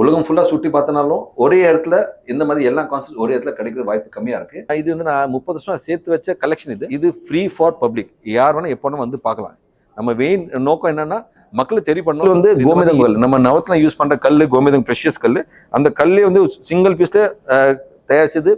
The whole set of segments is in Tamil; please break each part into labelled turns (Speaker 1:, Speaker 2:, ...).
Speaker 1: உலகம் ஃபுல்லா சுற்றி பார்த்தனாலும் ஒரே இடத்துல இந்த மாதிரி எல்லா கான்செப்ட் ஒரே இடத்துல கிடைக்கிற வாய்ப்பு கம்மியா இருக்கு. இது வந்து நான் 30 வருஷம் சேர்த்து வச்ச கலெக்ஷன். இது ஃப்ரீ ஃபார் பப்ளிக். யார் வேணா எப்போ வேணா வந்து பார்க்கலாம். நம்ம மெயின் நோக்கம் என்னன்னா மக்களுக்கு தெரிய பண்ணணும். வந்து கோமிதம் கல், நம்ம நவத்துல யூஸ் பண்ற கல் கோமிதம் பிரஷியஸ் கல். அந்த கல்லே வந்து சிங்கிள் பீஸ்ல தயாரிச்சது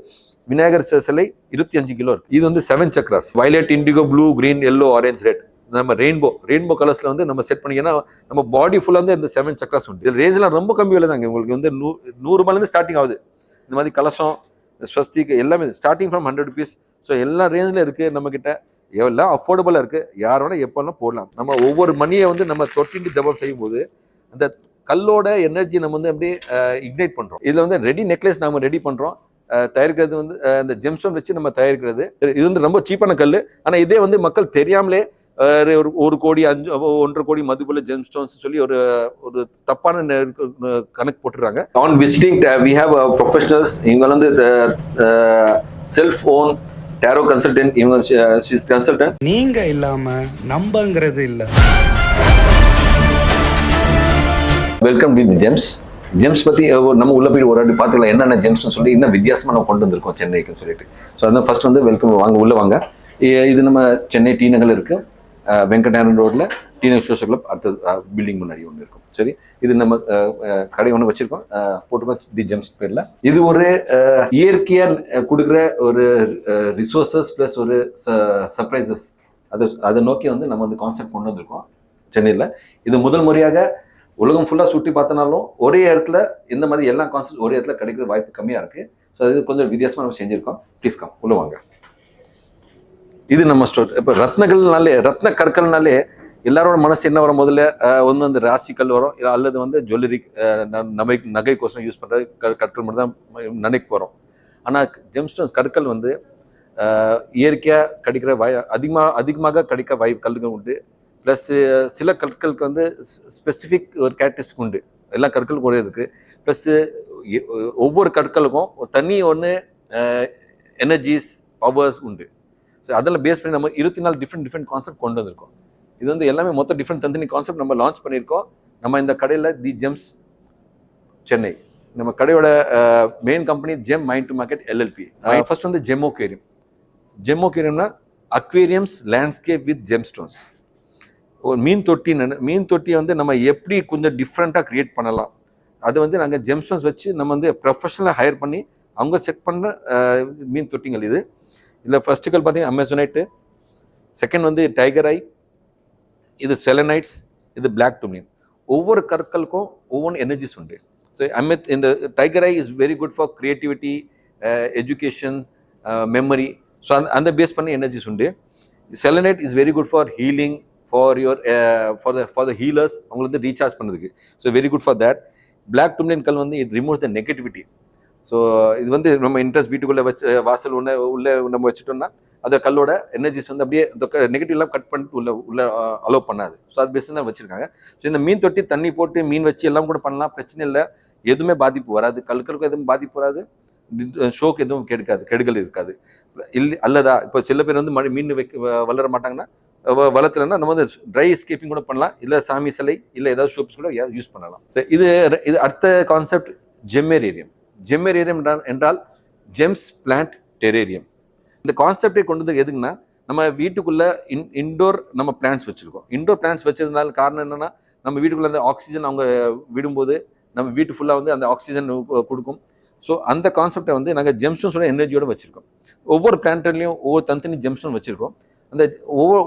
Speaker 1: விநாயகர் சிலை 25 கிலோ இருக்கு. இது வந்து 7 chakras, violet, indigo, blue, green, yellow, orange, red. நம்ம ரெயின்போ கலர்ஸ்ல வந்து நம்ம செட் பண்ணிங்கன்னா நம்ம பாடி ஃபுல்லா வந்து இந்த 7 சக்ராஸ் உண்டு. இது ரேஞ்ச்லாம் ரொம்ப கம்மி விலை தாங்க. உங்களுக்கு வந்து 100 ரூபாயிலேருந்து ஸ்டார்டிங் ஆகுது. இந்த மாதிரி கலசம், ஸ்வஸ்திக் எல்லாமே ஸ்டார்டிங் ஃப்ரம் 100 rupees. ஸோ எல்லா ரேஞ்சில் இருக்கு நம்ம கிட்ட. எல்லாம் அஃபோர்டபுளாக இருக்கு. யார் வேணா எப்போ வேணா போடலாம். நம்ம ஒவ்வொரு மணியை வந்து நம்ம தொட்டிட்டு ஜபம் செய்யும் போது அந்த கல்லோட எனர்ஜி நம்ம வந்து அப்படியே இக்னைட் பண்றோம். இதுல வந்து ரெடி நெக்லஸ் நம்ம ரெடி பண்றோம். தயாரிக்கிறது வந்து இந்த ஜெம்ஸ்டோன் வச்சு நம்ம தயாரிக்கிறது. இது வந்து ரொம்ப சீப்பான கல். ஆனா இதே வந்து மக்கள் தெரியாமலே ஒரு 1 கோடி 1.5 கோடி மதிப்புள்ள ஜெம்ஸ்டோன்ஸ் சொல்லி ஒரு தப்பான கணக்கு போட்டுறாங்க. On visiting we have professionals. இவங்க வந்து செல்ஃப் ஓன் டேரோ கன்சல்டன்ட். இவங்க கன்சல்டன்ட்.
Speaker 2: நீங்க இல்லாம நம்பங்கிறது இல்ல.
Speaker 1: Welcome to gems. ஜெம்ஸ் பத்தி நம்ம உள்ள போய் ஒரு வாட்டி பார்த்துக்கலாம் என்னென்ன ஜெம்ஸ்னு சொல்லி இன்னும் வித்தியாசமா நம்ம கொண்டு வந்திருக்கோம் சென்னைக்குன்னு சொல்லிட்டு. ஸோ அதான் ஃபர்ஸ்ட் வந்து வெல்கம், வாங்க உள்ள வாங்க. இது நம்ம சென்னை டி நகர் இருக்கு, வெங்கடநாயகன் ரோட்ல டி நகர் சோஷியல் கிளப் அடுத்த பில்டிங் முன்னாடி ஒன்று இருக்கும். சரி, இது நம்ம கடை ஒன்று வச்சிருக்கோம், போட்டுக்கோம் தி ஜெம்ஸ் பேர்ல. இது ஒரு இயற்கையா கொடுக்குற ஒரு ரிசோர்சஸ் பிளஸ் ஒரு சர்ப்ரைசஸ். அதை நோக்கி வந்து நம்ம வந்து கான்செப்ட் கொண்டு வந்திருக்கோம் சென்னையில். இது முதல் முறையாக உலகம் ஃபுல்லாக சுற்றி பார்த்தனாலும் ஒரே இடத்துல இந்த மாதிரி எல்லா கான்செப்ட் ஒரே இடத்துல கிடைக்கிற வாய்ப்பு கம்மியாக இருக்கு. ஸோ அது கொஞ்சம் வித்தியாசமாக நம்ம செஞ்சுருக்கோம். ப்ளீஸ் கம், உள்ள வாங்க. இது நம்ம ஸ்டோர். இப்போ ரத்ன கற்கள்னாலே எல்லாரோட மனசு என்ன வரும்? முதல்ல ஒன்று வந்து ராசி கல் வரும், அல்லது வந்து ஜுவல்லரி நகைக்கோசம் யூஸ் பண்ணுற கற்கள் மட்டும் தான் நினைக்கு வரும். ஆனால் ஜெம்ஸ்டோன்ஸ் கற்கள் வந்து இயற்கையாக கிடைக்கிற அதிகமாக கிடைக்க வாய்ப்பு கல்லுகள் உண்டு. ப்ளஸ் சில கற்களுக்கு வந்து ஸ்பெசிஃபிக் ஒரு கேரக்டரிஸ்டிக் உண்டு. எல்லா கற்களுக்கும் ஒரே இருக்கு. ப்ளஸ் ஒவ்வொரு கற்களுக்கும் தனி ஒன்று எனர்ஜிஸ், பவர்ஸ் உண்டு. ஸோ அதில் பேஸ் பண்ணி நம்ம 24 டிஃப்ரெண்ட் கான்செப்ட் கொண்டு வந்திருக்கோம். இது வந்து எல்லாமே மொத்தம் டிஃப்ரெண்ட் தனி கான்செப்ட் நம்ம லான்ச் பண்ணியிருக்கோம். நம்ம இந்த கடையில் தி ஜெம்ஸ் சென்னை, நம்ம கடையோட main company GeM mind to market LLB. First வந்து ஜெம்மோகேரியம்னா அக்வேரியம்ஸ் லேண்ட்ஸ்கேப் வித் ஜெம்ஸ்டோன்ஸ். ஒரு மீன் தொட்டியை வந்து நம்ம எப்படி கொஞ்சம் டிஃப்ரெண்ட்டாக கிரியேட் பண்ணலாம். அது வந்து நாங்கள் ஜெம்ஸ்டோன்ஸ் வச்சு நம்ம வந்து ப்ரொஃபஷனலாக ஹையர் பண்ணி அவங்க செட் பண்ண மீன் தொட்டிகள். இதில் ஃபர்ஸ்ட் கல் பார்த்தீங்கன்னா அமேசோனைட்டு, செகண்ட் வந்து டைகர் ஐ, இது செலனைட்ஸ், இது பிளாக் டுமியன். ஒவ்வொரு கற்களுக்கும் ஒவ்வொன்று எனர்ஜிஸ் உண்டு. ஸோ இந்த tiger eye is very good for creativity, education, memory. So அந்த பேஸ் பண்ணி எனர்ஜிஸ் உண்டு. Selenite is very good for healing, for the healers, அவங்க வந்து ரீசார்ஜ் பண்ணதுக்கு. So very good for that. Black டுமியன் கல் வந்து it removes the negativity. So இது வந்து நம்ம இன்ட்ரெஸ்ட் வீட்டுக்குள்ளே வச்சு வாசல் உள்ள நம்ம வச்சுட்டோம்னா அந்த கல்லோட எனர்ஜிஸ் வந்து அப்படியே நெகட்டிவ்லாம் கட் பண்ணிட்டு உள்ள அலோவ் பண்ணாது. ஸோ அது பேஸ் தான் வச்சிருக்காங்க. ஸோ இந்த மீன் தொட்டி தண்ணி போட்டு மீன் வச்சு எல்லாம் கூட பண்ணலாம், பிரச்சனை இல்லை. எதுவுமே பாதிப்பு வராது, கல்களுக்கும் எதுவும் பாதிப்பு வராது, ஷோக்கு எதுவும் கெடுதல் இருக்காது. அல்லதா இப்போ சில பேர் வந்து மீன் வளர மாட்டாங்கன்னா வளர்த்துலன்னா நம்ம வந்து ட்ரை எஸ்கேப்பிங் கூட பண்ணலாம், இல்லை சாமி சிலை, இல்லை ஏதாவது ஷோப்ஸ் கூட யூஸ் பண்ணலாம். இது அடுத்த கான்செப்ட் ஜெம்மேரேரியம். ஜெம்மேரேரியம் என்றால் ஜெம்ஸ் பிளான்ட் டெரேரியம். இந்த கான்செப்டே கொண்டு வந்து எதுக்குன்னா, நம்ம வீட்டுக்குள்ள இன்டோர் நம்ம பிளான்ட்ஸ் வச்சிருக்கோம். இன்டோர் பிளான்ட்ஸ் வச்சதுனால காரணம் என்னன்னா, நம்ம வீட்டுக்குள்ள அந்த ஆக்சிஜன் அவங்க விடும்போது நம்ம வீட்டு ஃபுல்லாக வந்து அந்த ஆக்சிஜன் கொடுக்கும். ஸோ அந்த கான்செப்டை வந்து நாங்கள் ஜெம்ஸ்டோன்ஸோட எனர்ஜியோட வச்சிருக்கோம். ஒவ்வொரு பிளான்ட்லையும் ஒவ்வொரு தனித்தனி ஜெம்ஸ்டோன் வச்சிருக்கோம். அந்த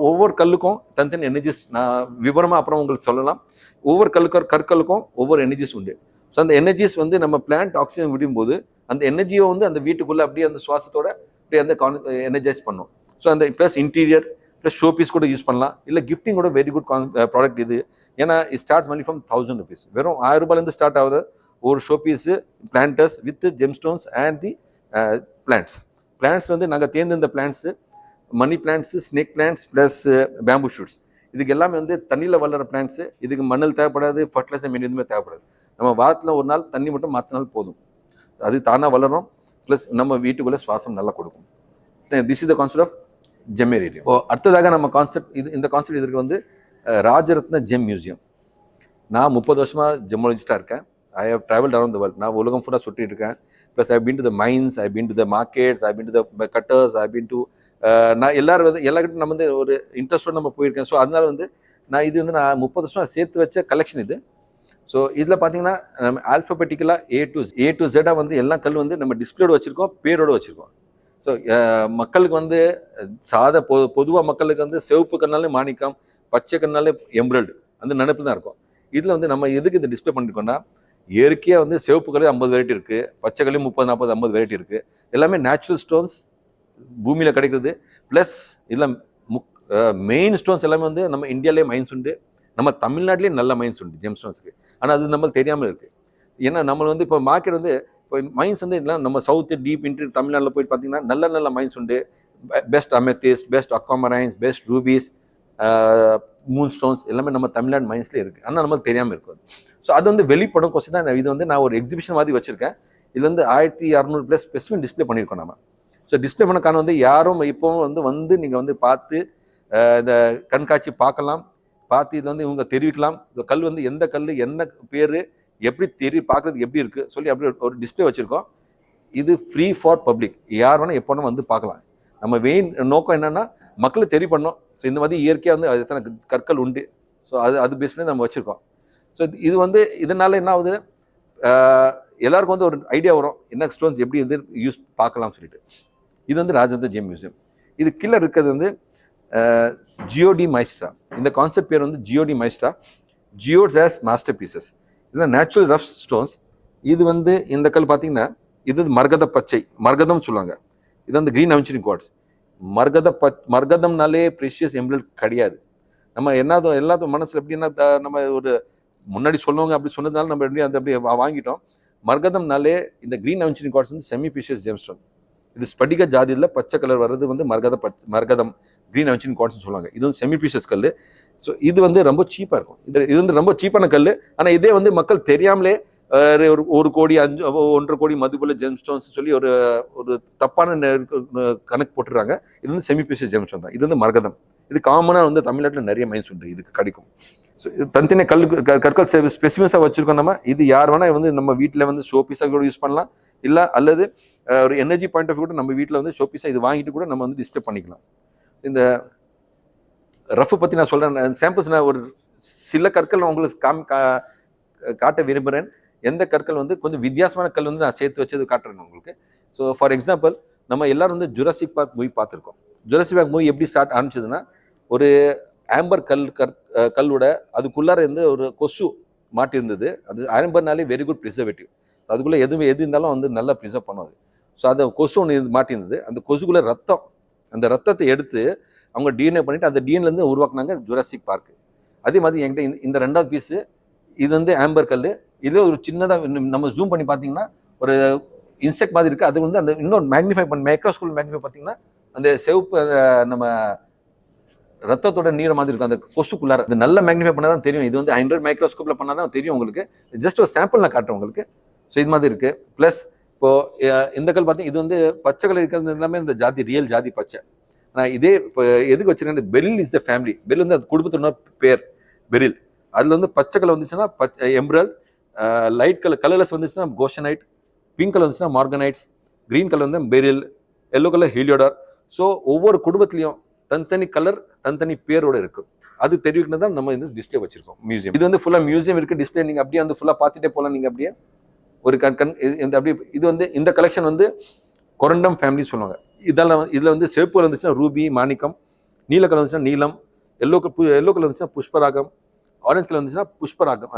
Speaker 1: ஒவ்வொரு கல்லுக்கும் தனித்தனி எனர்ஜிஸ் நான் விவரமாக அப்புறம் உங்களுக்கு சொல்லலாம். ஒவ்வொரு கற்களுக்கும் ஒவ்வொரு எனர்ஜிஸ் உண்டு. ஸோ அந்த எனர்ஜிஸ் வந்து நம்ம பிளான்ட் ஆக்சிஜன் விடும்போது அந்த எனர்ஜியை வந்து அந்த வீட்டுக்குள்ளே அப்படியே அந்த சுவாசத்தோட அப்படியே அந்த எனர்ஜைஸ் பண்ணும். ஸோ அந்த plus interior plus showpiece கூட யூஸ் பண்ணலாம், இல்லை கிஃப்டிங் கூட வெரி குட் ப்ராடக்ட் இது. ஏன்னா it starts money from 1000 rupees. வெறும் 1000 ரூபாயிலேருந்து ஸ்டார்ட் ஆகுது ஒரு showpiece planters with gemstones and the plants வந்து நாங்கள் தேர்ந்தெடுத்த plants money plants, snake plants plus bamboo shoots. இதுக்கு எல்லாமே வந்து தண்ணியில் வளர பிளான்ட்ஸு. இதுக்கு மணல் தேவைப்படாது, ஃபர்டிலைசர் மீன் எதுவுமே தேவைப்படாது. நம்ம வாரத்தில் ஒரு நாள் தண்ணி மட்டும் மாற்றினாலும் போதும், அது தானாக வளரும். ப்ளஸ் நம்ம வீட்டுக்குள்ளே சுவாசம் நல்லா கொடுக்கும். This is the concept of gemmerarium. அடுத்ததாக நம்ம இந்த கான்செப்ட் இதற்கு வந்து ராஜரத்ன ஜெம் மியூசியம். நான் 30 வருஷமாக ஜெம்மாலஜிஸ்டாக இருக்கேன். I have travelled around the world. நான் உலகம் ஃபுல்லாக சுற்றிட்டு இருக்கேன். Plus I been to the mines, I been to the markets, I been to the cutters, I been to நான் எல்லாருக்கிட்ட நம்ம வந்து ஒரு இன்ட்ரெஸ்டோட நம்ம போயிருக்கேன். ஸோ அதனால வந்து நான் இது வந்து நான் 30 வருஷம் சேர்த்து வச்ச கலெக்ஷன் இது. ஸோ இதில் பார்த்தீங்கன்னா நம்ம ஆல்ஃபபெட்டிக்கலாக ஏ டு ஜெட்டாக வந்து எல்லா கல் வந்து நம்ம டிஸ்பிளேட வச்சுருக்கோம், பேரோட வச்சுருக்கோம். ஸோ மக்களுக்கு வந்து பொதுவாக மக்களுக்கு வந்து சிவப்பு கண்ணாலே மாணிக்கம், பச்சை கண்ணாலே எம்ப்ராய்டு அந்த நினைப்பு தான் இருக்கும். இதில் வந்து நம்ம எதுக்கு இதை டிஸ்பிளே பண்ணிருக்கோம்னா, இயற்கையாக வந்து சிவப்பு கல்லே 50 வெரைட்டி இருக்குது, பச்சை கல்லே 30, 40, 50 வெரைட்டி இருக்குது. எல்லாமே நேச்சுரல் ஸ்டோன்ஸ் பூமியில் கிடைக்கிறது. ப்ளஸ் இதில் மெயின் ஸ்டோன்ஸ் எல்லாமே வந்து நம்ம இந்தியாவிலே மைன்ஸ் உண்டு, நம்ம தமிழ்நாட்டிலேயே நல்ல மைன்ஸ் உண்டு ஜெம் ஸ்டோன்ஸுக்கு. ஆனால் அது நம்மளுக்கு தெரியாமல் இருக்குது. ஏன்னா நம்ம வந்து இப்போ மார்க்கெட் வந்து இப்போ மைன்ஸ் வந்து இதெல்லாம் நம்ம சவுத்து டீப் இன்ட்டு தமிழ்நாட்டில் போயிட்டு பார்த்தீங்கன்னா நல்ல நல்ல மைன்ஸ் உண்டு. Best amethyst, best aquamarines, best rubies, moon stones எல்லாமே நம்ம தமிழ்நாடு மைன்ஸ்லேயே இருக்குது. ஆனால் நமக்கு தெரியாமல் இருக்கும். ஸோ அது வந்து வெளிப்படும் கொஸ்டின் தான். இது வந்து நான் ஒரு எக்ஸிபிஷன் மாதிரி வச்சுருக்கேன். இது வந்து 1600+ ஸ்பெசிஃபிக் டிஸ்பிளே பண்ணியிருக்கோம் நம்ம. ஸோ டிஸ்பிளே பண்ண காரணம் வந்து யாரும் இப்போவும் வந்து நீங்கள் வந்து பார்த்து இந்த கண்காட்சி பார்க்கலாம், பார்த்து இதை வந்து இவங்க தெரிவிக்கலாம். இந்த கல் வந்து எந்த கல், என்ன பேர், எப்படி பார்க்குறதுக்கு எப்படி இருக்குது சொல்லி அப்படி ஒரு டிஸ்பிளே வச்சுருக்கோம். இது ஃப்ரீ ஃபார் பப்ளிக், யார் வேணால் எப்போ வேணால் வந்து பார்க்கலாம். நம்ம மெயின் நோக்கம் என்னென்னா மக்களுக்கு தெரிய பண்ணோம். ஸோ இந்த மாதிரி இயற்கையாக வந்து அது எத்தனை கற்கள் உண்டு, ஸோ அது பேஸ் பண்ணி நம்ம வச்சுருக்கோம். ஸோ இது வந்து இதனால என்ன ஆகுது, எல்லாருக்கும் வந்து ஒரு ஐடியா வரும் என்ன ஸ்டோன்ஸ் எப்படி வந்து யூஸ் பார்க்கலாம்னு சொல்லிட்டு. இது வந்து ராஜேந்திர ஜெம் மியூசியம். இது கீழே இருக்கிறது வந்து ஜியோடி மைஸ்ட்ரா. இந்த கான்செப்ட் பேர் வந்து ஜியோடி மைஸ்ட்ரா, ஜியோட்ஸ் ஆஸ் மாஸ்டர் பீசஸ். இதெல்லாம் நேச்சுரல் ரஃப் ஸ்டோன்ஸ். இது வந்து இந்த கல் பார்த்தீங்கன்னா இது மரகத பச்சை, மரகதம் சொல்லுவாங்க. இது வந்து கிரீன் அவென்ச்சரிங் குவார்ட்ஸ். மரகதம்னாலே ப்ரெஷியஸ் எம்ப்ராய்டு கிடையாது. நம்ம எல்லாத்தும் மனசில் எப்படின்னா நம்ம ஒரு முன்னாடி சொல்லுவாங்க அப்படி சொன்னதுனால நம்ம எப்படி அந்த அப்படியே வாங்கிட்டோம். மரகதம்னாலே இந்த கிரீன் அவென்ச்சரிங் குவார்ட்ஸ் வந்து செமி ப்ரெஷியஸ் ஜெம்ஸ்டோன். இது ஸ்படிக ஜாதியில் பச்சை கலர் வர்றது வந்து மரகதம் கிரீன் அவென்ச்சரிங் குவார்ட்ஸ்னு சொல்லுவாங்க. இது வந்து செமி ப்ரெஷியஸ் கல். ஸோ இது வந்து ரொம்ப சீப்பாக இருக்கும். இது வந்து ரொம்ப சீப்பான கல். ஆனால் இதே வந்து மக்கள் தெரியாமலே ஒரு 1 கோடி 1.5 கோடி மதிப்புள்ள ஜெம் ஸ்டோன்ஸ் சொல்லி ஒரு தப்பான கணக்கு போட்டுறாங்க. இது வந்து செமி ப்ரெஷியஸ் ஜெம் ஸ்டோன் தான். இது வந்து மரகதம். இது காமனாக வந்து தமிழ்நாட்டில் நிறைய மைன்ஸ் உண்டு, இதுக்கு கிடைக்கும். ஸோ தனித்தனி கற்கள் ஸ்பெசிஃபிக்ஸாக வச்சுருக்கோம் நம்ம. இது யார் வேணால் வந்து நம்ம வீட்டில் வந்து ஷோ பீஸாக கூட யூஸ் பண்ணலாம், இல்லை அல்லது ஒரு எனர்ஜி பாயிண்ட் ஆஃப் கூட நம்ம வீட்டில் வந்து ஷோ பீஸாக இது வாங்கிட்டு கூட நம்ம வந்து டிஸ்பிளே பண்ணிக்கலாம். இந்த ரஃப் பற்றி நான் சொல்கிறேன், சாம்பிள்ஸ் நான் ஒரு சில கற்கள் நான் உங்களுக்கு காட்ட விரும்புகிறேன். எந்த கற்கள் வந்து கொஞ்சம் வித்தியாசமான கல் வந்து நான் சேர்த்து வச்சது காட்டுறேன் உங்களுக்கு. ஸோ ஃபார் எக்ஸாம்பிள், நம்ம எல்லாரும் வந்து ஜுராசிக் பார்க் மூவி பார்த்துருக்கோம். ஜுராசிக் பார்க் மூவி எப்படி ஸ்டார்ட் ஆரம்பிச்சதுன்னா, ஒரு ஆம்பர் கல்லோட அதுக்குள்ளார இருந்து ஒரு கொசு மாட்டி இருந்தது. அது ஆம்பர்னாலே வெரி குட் ப்ரிசர்வேட்டிவ். அதுக்குள்ளே எது இருந்தாலும் வந்து நல்லா ப்ரிசர்வ் பண்ணுவாது. ஸோ அந்த கொசு ஒன்று மாட்டி இருந்தது. அந்த கொசுக்குள்ளே ரத்தம், அந்த ரத்தத்தை எடுத்து அவங்க டிஎன்ஏ பண்ணிட்டு அந்த டிஎன்ஏலேருந்து உருவாக்குனாங்க ஜுராசிக் பார்க். அதே மாதிரி என்கிட்ட இந்த 2வது பீஸு, இது வந்து ஆம்பர் கல். இது ஒரு சின்னதாக நம்ம ஜூம் பண்ணி பார்த்தீங்கன்னா ஒரு இன்செக்ட் மாதிரி இருக்குது. அது வந்து அந்த இன்னொரு மைக்ரோஸ்கோப் மேக்னிஃபை பார்த்தீங்கன்னா அந்த செவப்பு நம்ம ரத்தத்தோட நீரை மாதிரி இருக்கும் அந்த கொசுக்குள்ளார. அது நல்ல மேக்னிஃபை பண்ணால் தான் தெரியும். இது வந்து 100 மைக்ரோஸ்கோப்பில் பண்ணால் தான் தெரியும் உங்களுக்கு. ஜஸ்ட் ஒரு சாம்பிள் நான் காட்டுறேன் உங்களுக்கு. ஸோ இது மாதிரி இருக்குது. ப்ளஸ் இப்போது இந்த கல் பார்த்தீங்கன்னா இது வந்து பச்சை கலர் இருக்கிறது எல்லாமே இந்த ஜாதி ரியல் ஜாதி பச்சை. நான் இதே இப்போ எதுக்கு வச்சுருக்கேன், பெரில் இஸ் த ஃபேமிலி. பெரில் வந்து அது குடும்பத்தோட பேர் பெரில். அதில் வந்து பச்சை கலர் வந்துச்சுன்னா எம்ப்ராய்டு, லைட் கலர்லெஸ் வந்துச்சுன்னா கோஷனைட், பிங்க் கலர் வந்துச்சுன்னா மார்கனைட்ஸ், க்ரீன் கலர் வந்து பெரில், எல்லோ கலர் ஹீலியோடார். ஸோ ஒவ்வொரு குடும்பத்துலையும் தனித்தனி கலர் தனித்தனி பேரோட இருக்கும். அது தெரிவிக்கிறது தான் நம்ம இந்த டிஸ்பிளே வச்சிருக்கோம் மியூசியம். இது வந்து ஃபுல்லாக மியூசியம் இருக்குது டிஸ்பிளே. நீங்கள் அப்படியே வந்து ஃபுல்லாக பார்த்துட்டே போகலாம். நீங்கள் அப்படியே ஒரு இந்த அப்படியே இது வந்து இந்த கலெக்ஷன் வந்து கொரண்டம் ஃபேமிலி சொல்லுவாங்க. இதில் வந்து சிவப்பு கலர் வந்துச்சுன்னா ரூபி மாணிக்கம், நீல கலர் வந்துச்சுன்னா நீலம், எல்லோ கலர் வந்துச்சுன்னா புஷ்பராகம், ஆரஞ்சு கலர் வந்துச்சுன்னா புஷ்பராகம்,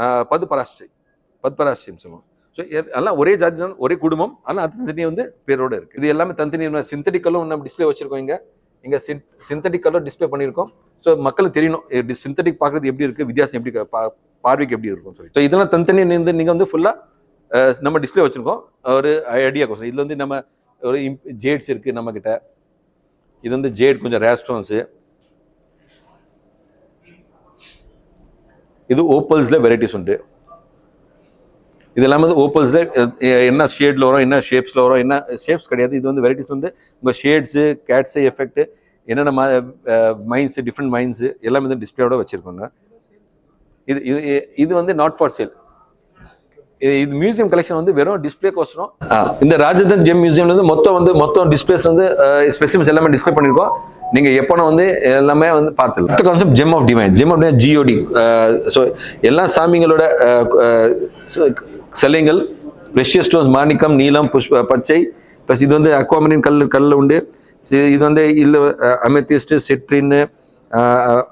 Speaker 1: பத்பராஷ்டியம் சொல்லுவாங்க. ஸோ எல்லாம் ஒரே ஜாதி தான், ஒரே குடும்பம். ஆனால் அது தனியாக வந்து பேரோடு இருக்குது. இது எல்லாமே தனித்தனி சிந்தட்டிக் கலரும் நம்ம டிஸ்பிளே வச்சுருக்கோம். இங்கே சிந்தட்டிக் கலர் டிஸ்பிளே பண்ணியிருக்கோம். ஸோ மக்களுக்கு தெரியணும் சிந்தட்டிக் பார்க்குறது எப்படி இருக்குது, வித்தியாசம் எப்படி பார்வைக்கு எப்படி இருக்கும் சொல்லி. ஸோ இதெல்லாம் தனித்தனி நீங்கள் வந்து ஃபுல்லாக நம்ம டிஸ்பிளே வச்சுருக்கோம். ஒரு ஐடியா கோசம். இதில் வந்து நம்ம ஒரு ஜேட்ஸ் இருக்குது நம்மக்கிட்ட. இது வந்து ஜேட் கொஞ்சம் ரேர் ஸ்டோன்ஸு. இது ஓப்பல்ஸில் வெரைட்டிஸ் உண்டு. இது எல்லாமே வந்து ஓப்பல்ஸில் என்ன ஷேடில் வரும், என்ன ஷேப்ஸில் வரும், என்ன ஷேப்ஸ் கிடையாது. இது வந்து வெரைட்டிஸ் வந்து உங்கள் ஷேட்ஸு, கேட்ஸு எஃபெக்ட், என்னென்ன மைன்ஸு, டிஃப்ரெண்ட் மைன்ஸு எல்லாமே வந்து டிஸ்பிளேயோட வச்சுருக்கோங்க. இது வந்து நாட் ஃபார் சேல். இது மியூசியம் கலெக்ஷன் வந்து வெறும் டிஸ்பிளேக்கோசரம். இந்த ராஜதன் ஜெம் மியூசியம்ல வந்து மொத்தம் டிஸ்பிளேஸ் வந்து ஸ்பெசிமென்ஸ் எல்லாமே டிஸ்பிளே பண்ணிருக்கோம். நீங்க எப்போனா வந்து எல்லாமே வந்து பார்த்துக்கலாம். அடுத்த concept gem of divine. Gem of divine G O D. So எல்லா சாமிங்களோட சிலைகள், ப்ரெஷியஸ் ஸ்டோன்ஸ், மாணிக்கம், நீலம், பச்சை, ப்ளஸ் இது வந்து அக்வாமரின் கல் உண்டு. இது வந்து இல்லை அமெத்திஸ்ட், சிட்ரின்,